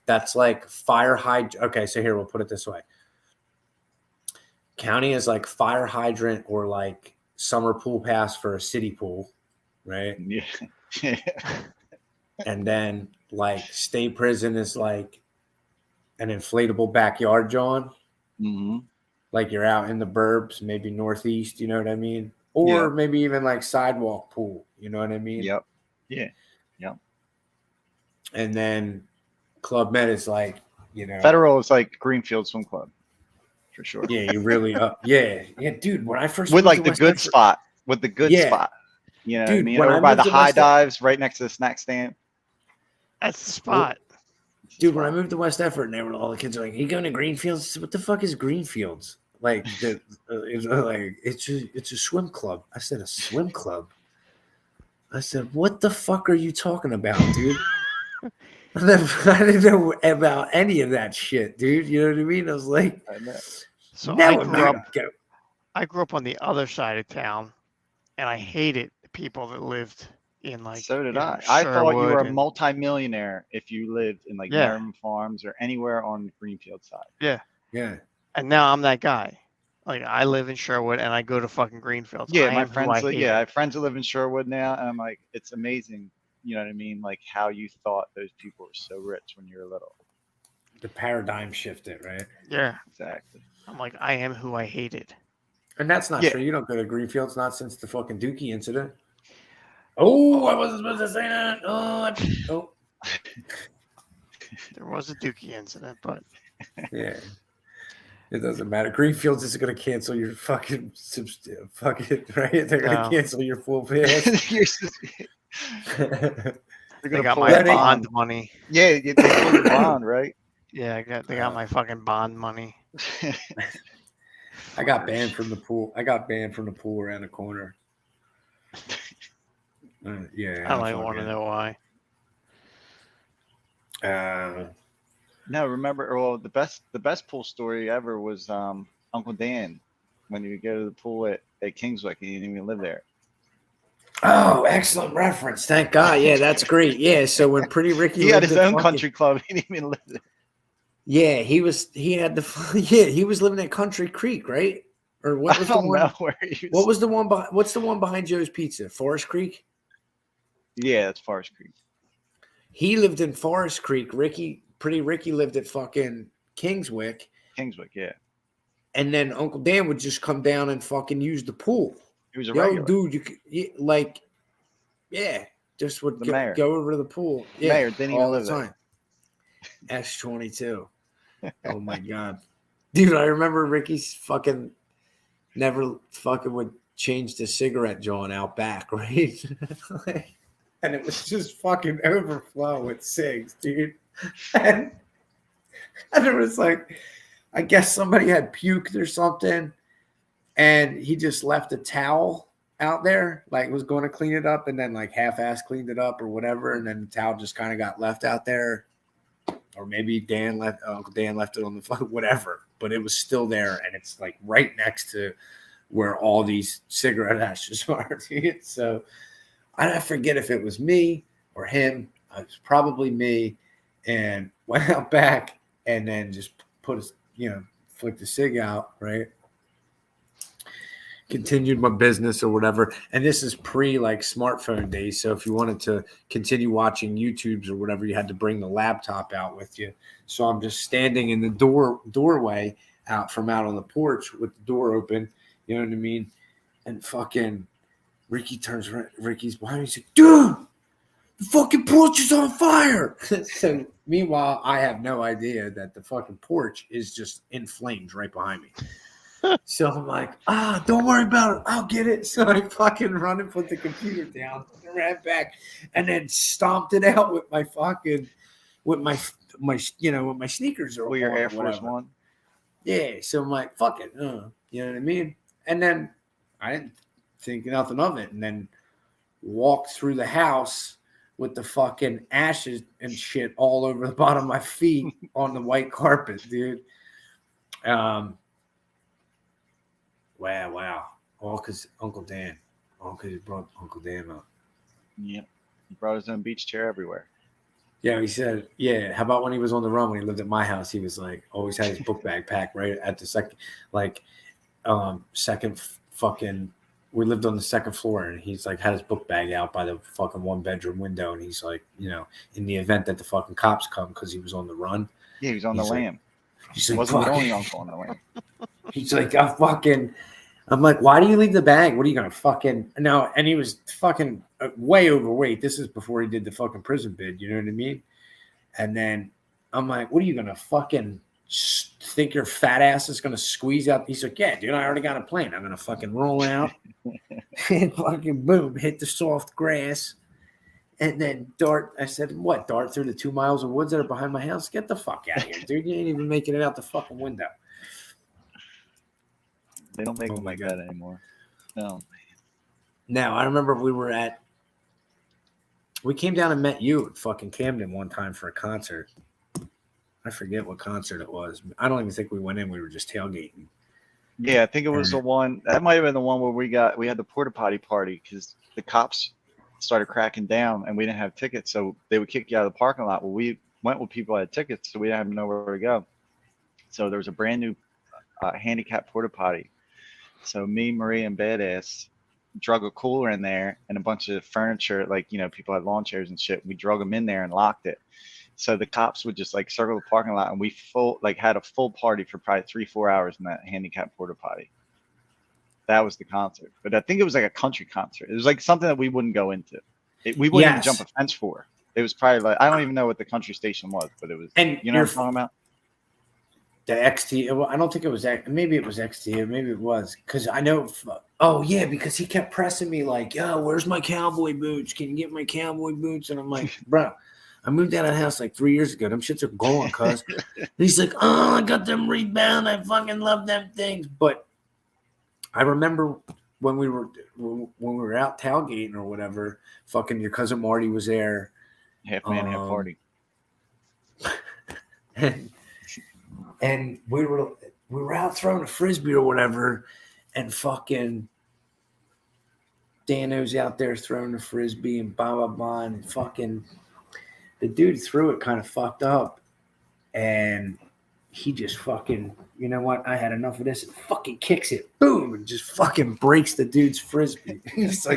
That's like fire hydrant. Okay, so here we'll put it this way. County is like fire hydrant or like summer pool pass for a city pool, right? Yeah. And then like state prison is like an inflatable backyard, John. Mm-hmm. Like you're out in the burbs, maybe northeast, you know what I mean? Or maybe even like sidewalk pool, you know what I mean? Yep. Yeah. Yep. And then Club Med is like, you know. Federal is like Greenfield Swim Club. For sure. Yeah, you really up. Yeah, dude. When I first with like the good spot, with the good spot, you know, dude, what I mean, over by the high dives, right next to the snack stand. That's the spot, dude. When I moved to West Effort, and all the kids are like, "Are you going to Greenfields?" I said, what the fuck is Greenfields? Like, it's a swim club. I said, a swim club. I said, what the fuck are you talking about, dude? I didn't know about any of that shit, dude. You know what I mean? I was like, so no, I grew up on the other side of town, and I hated the people that lived in like. So did I. I thought you were a multimillionaire if you lived in like Merriman Farms or anywhere on the Greenfield side. Yeah. Yeah. And now I'm that guy. Like I live in Sherwood and I go to fucking Greenfield. Yeah, my friends. I have friends that live in Sherwood now, and I'm like, it's amazing. You know what I mean? Like how you thought those people were so rich when you were little. The paradigm shifted, right? Yeah, exactly. I'm like, I am who I hated. And that's not true. You don't go to Greenfields, not since the fucking Dookie incident. Oh, I wasn't supposed to say that. Oh. There was a Dookie incident, but yeah. It doesn't matter. Greenfields is going to cancel your fucking right. They're going to cancel your full pass. They got my bond money. Yeah, they got your bond, right? Yeah, they got my fucking bond money. I got banned from the pool. I got banned from the pool around the corner. Yeah, I don't even want to know why. No, remember? Well, the best pool story ever was Uncle Dan when you would go to the pool at Kingswick and he didn't even live there. Oh, excellent reference! Thank God. Yeah, that's great. Yeah, so when Pretty Ricky he had his own country club, he didn't even live there. Yeah, he was living at Country Creek, right? Or what was the one? What was the one? What's the one behind Joe's Pizza? Forest Creek. Yeah, that's Forest Creek. He lived in Forest Creek. Ricky Pretty Ricky lived at fucking Kingswick. Kingswick, yeah. And then Uncle Dan would just come down and fucking use the pool. He was a regular. Dude, just would go over to the pool. The mayor didn't even live there. S22. Oh my God. Dude, I remember Ricky's fucking never fucking would change the cigarette joint out back, right? And it was just fucking overflow with cigs, dude. And it was like, I guess somebody had puked or something, and he just left a towel out there, like was going to clean it up, and then like half-ass cleaned it up or whatever, and then the towel just kind of got left out there, or maybe Uncle Dan left it on the phone, whatever. But it was still there, and it's like right next to where all these cigarette ashes are. Dude. So I forget if it was me or him. It was probably me, and went out back and then just flicked the cig out, right? Continued my business or whatever. And this is pre like smartphone days. So if you wanted to continue watching YouTubes or whatever, you had to bring the laptop out with you. So I'm just standing in the doorway out on the porch with the door open. You know what I mean? And fucking Ricky turns around. Ricky's behind me. He's like, dude, the fucking porch is on fire. So meanwhile, I have no idea that the fucking porch is just in flames right behind me. So I'm like, don't worry about it. I'll get it. So I fucking run and put the computer down and ran back and then stomped it out with my fucking, with my sneakers or your Air Force One. Yeah. So I'm like, fuck it. You know what I mean? And then I didn't think nothing of it. And then walked through the house with the fucking ashes and shit all over the bottom of my feet on the white carpet, dude. Wow. All because Uncle Dan. All because he brought Uncle Dan up. Yep. He brought his own beach chair everywhere. Yeah, he said, yeah, how about when he was on the run, when he lived at my house, he was like, always had his book bag packed right at the second fucking, we lived on the second floor, and he's like had his book bag out by the fucking 1-bedroom window, and he's like, in the event that the fucking cops come, because he was on the run. Yeah, he was on the lam. He's like, wasn't the only uncle on the lam. He's like, I'm like, why do you leave the bag? What are you going to fucking – no, and he was fucking way overweight. This is before he did the fucking prison bid. You know what I mean? And then I'm like, what are you going to fucking think your fat ass is going to squeeze out? He's like, yeah, dude, I already got a plane. I'm going to fucking roll out and fucking boom, hit the soft grass and then dart. I said, what, dart through the 2 miles of woods that are behind my house? Get the fuck out of here, dude. You ain't even making it out the fucking window. They don't make them like that anymore. No. Now, I remember we came down and met you at fucking Camden one time for a concert. I forget what concert it was. I don't even think we went in. We were just tailgating. Yeah, I think it was the one. That might have been the one where we had the porta potty party because the cops started cracking down and we didn't have tickets. So they would kick you out of the parking lot. Well, we went with people that had tickets, so we didn't have nowhere to go. So there was a brand new handicapped porta potty. So me, Marie, and Badass drug a cooler in there and a bunch of furniture, like, people had lawn chairs and shit. We drug them in there and locked it. So the cops would just like circle the parking lot, and we had a full party for probably 3-4 hours in that handicapped porta potty. That was the concert. But I think it was like a country concert. It was like something that we wouldn't go into. We wouldn't even jump a fence for. It was probably like, I don't even know what the country station was, but it was, and you know what I'm talking about? The XT, well, I don't think it was that. Maybe it was XT, maybe it was. Because I know, because he kept pressing me like, yo, where's my cowboy boots? Can you get my cowboy boots? And I'm like, bro, I moved out of the house like 3 years ago. Them shits are gone, cuz. He's like, I got them rebound. I fucking love them things. But I remember when we were out tailgating or whatever, fucking your cousin Marty was there. Half man, half party. And we were out throwing a frisbee or whatever, and fucking Dano's out there throwing a frisbee and blah blah blah, and fucking the dude threw it kind of fucked up, and he just fucking, you know what? I had enough of this. And fucking kicks it, boom, and just fucking breaks the dude's frisbee. He's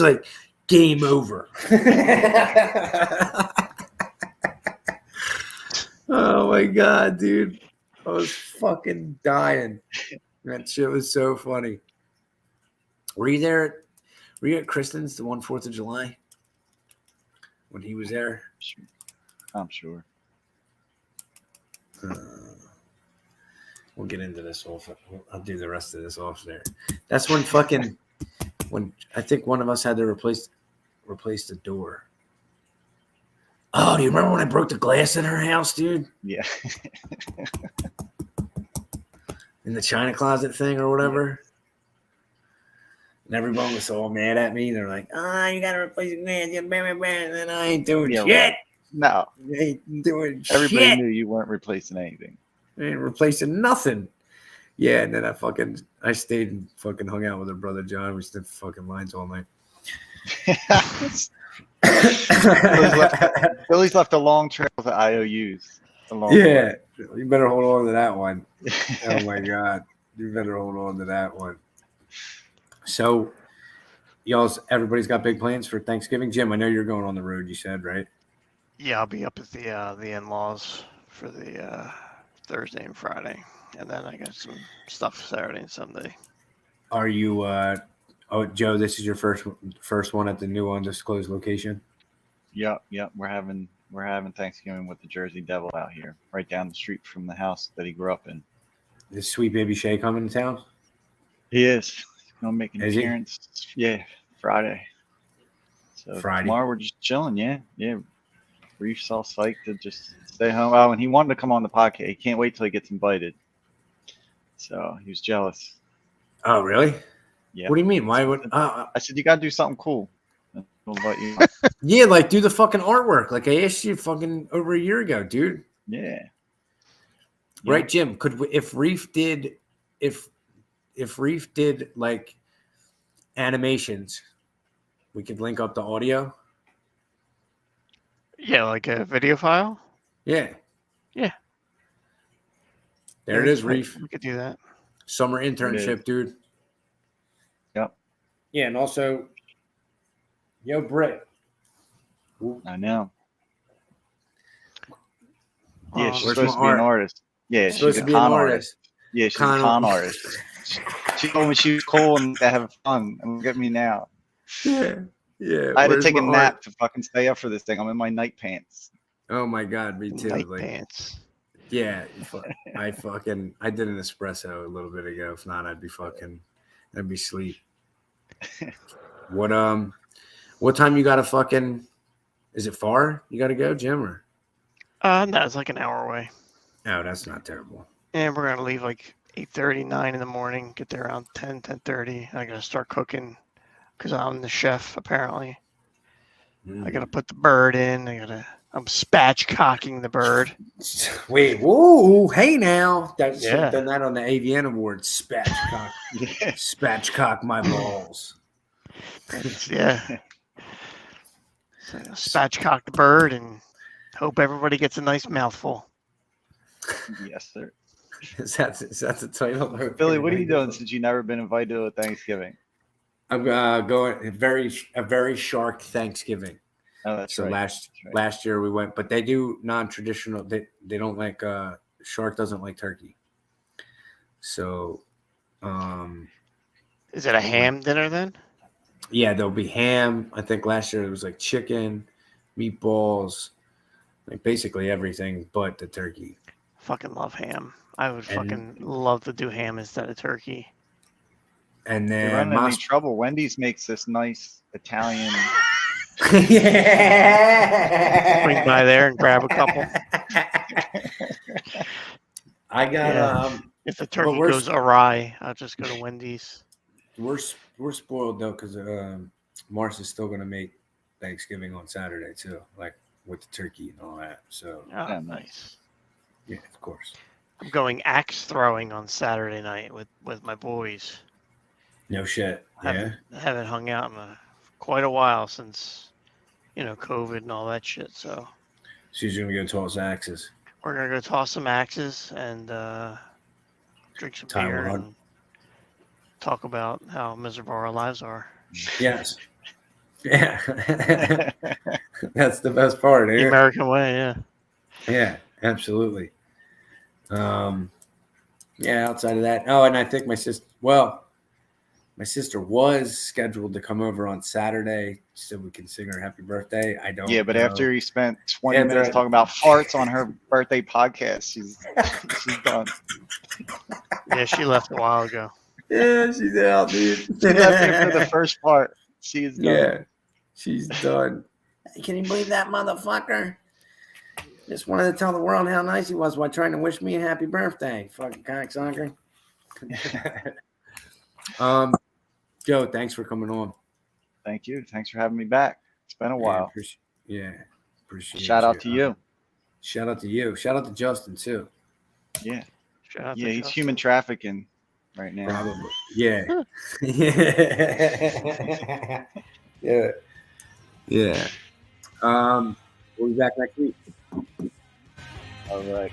like, game over. Oh my god, dude. I was fucking dying. That shit was so funny. Were you there? Were you at Kristen's the 4th of July? When he was there? I'm sure. We'll get into this off. I'll do the rest of this off there. That's when when I think one of us had to replace the door. Oh, do you remember when I broke the glass in her house, dude? Yeah. In the china closet thing or whatever. And everyone was all mad at me. They're like, you gotta replace the glass. And I ain't doing shit. No. I ain't doing Everybody shit. knew you weren't replacing anything. I ain't replacing nothing. Yeah, and then I stayed and fucking hung out with her brother John. We stood fucking lines all night. Billy's left a long trail of IOUs. Yeah, you better hold on to that one. Oh my god, you better hold on to that one. So, everybody's got big plans for Thanksgiving. Jim, I know you're going on the road. You said, right? Yeah, I'll be up at the in-laws for the Thursday and Friday, and then I got some stuff Saturday and Sunday. Are you? Joe, this is your first one at the new undisclosed location. Yep. We're having Thanksgiving with the Jersey Devil out here, right down the street from the house that he grew up in. Is Sweet Baby Shay coming to town? He is. He's gonna make an appearance. Yeah, Friday. So tomorrow we're just chilling. Yeah. Reef's all psyched to just stay home. Oh, and he wanted to come on the podcast. He can't wait till he gets invited. So he was jealous. Oh, really? Yeah. What do you mean? Why would I said you gotta do something cool. We'll invite you. Yeah, like do the fucking artwork. Like I asked you fucking over a year ago, dude. Yeah. Right, Jim? If Reef did like animations, we could link up the audio. Yeah, like a video file. Yeah. Yeah. There it is, Reef. We could do that. Summer internship, dude. Yep. Yeah, and also, Britt. I know. Yeah, she's Where's supposed to be an artist. Yeah, she's a con artist. Yeah, she's a con artist. She told me she was cool and to have fun. And look at me now. Yeah. I had to take a nap to fucking stay up for this thing. I'm in my night pants. Oh my god, me too. Night pants. Yeah, I did an espresso a little bit ago. If not, I'd be sleep. What time you gotta fucking? Is it far? You gotta go, Jim, or? No, it's like an hour away. Oh, that's not terrible. And we're gonna leave like 8:30, 9 in the morning. Get there around 10:30. I gotta start cooking because I'm the chef apparently. I gotta put the bird in. I'm spatchcocking the bird. Wait, whoa, hey now. That's done that on the AVN Awards. Spatchcock. Spatchcock my balls. Yeah. So spatchcock the bird and hope everybody gets a nice mouthful. Yes, sir. Is that the title? Billy, what are you doing since you've never been invited to a Thanksgiving? I'm going a very shark Thanksgiving. Oh, that's so right. Last year we went, but they do non-traditional. They don't like shark doesn't like turkey. So, is it a ham dinner then? Yeah, there'll be ham. I think last year it was like chicken, meatballs, like basically everything but the turkey. Fucking love ham. I would fucking love to do ham instead of turkey. And then you're running into trouble. Wendy's makes this nice Italian. Yeah. Swing by there and grab a couple. I got if the turkey goes awry, I'll just go to Wendy's. We're spoiled though because Mars is still gonna make Thanksgiving on Saturday too, like with the turkey and all that. So nice. Yeah, of course. I'm going axe throwing on Saturday night with my boys. No shit. I haven't hung out in quite a while since, COVID and all that shit. So she's gonna go toss axes. We're gonna go toss some axes and drink some beer and talk about how miserable our lives are. Yes. Yeah. That's the best part. The American way, yeah. Yeah, absolutely. Yeah, outside of that. Oh, and I think my sister was scheduled to come over on Saturday so we can sing her happy birthday. I don't Yeah, but know. after he spent 20 minutes talking about farts on her birthday podcast, she's done. Yeah, she left a while ago. Yeah, she's out, dude. She left after the first part. She is done. Yeah, she's done. Can you believe that motherfucker? Just wanted to tell the world how nice he was while trying to wish me a happy birthday. Fucking cocksucker. Joe, thanks for coming on. Thank you. Thanks for having me back. It's been a while. Appreciate Shout out to you. Shout out to you. Shout out to Justin too. Yeah. Shout out to Yeah, he's Justin. human trafficking right now. Probably. Yeah. Yeah. We'll be back next week. All right.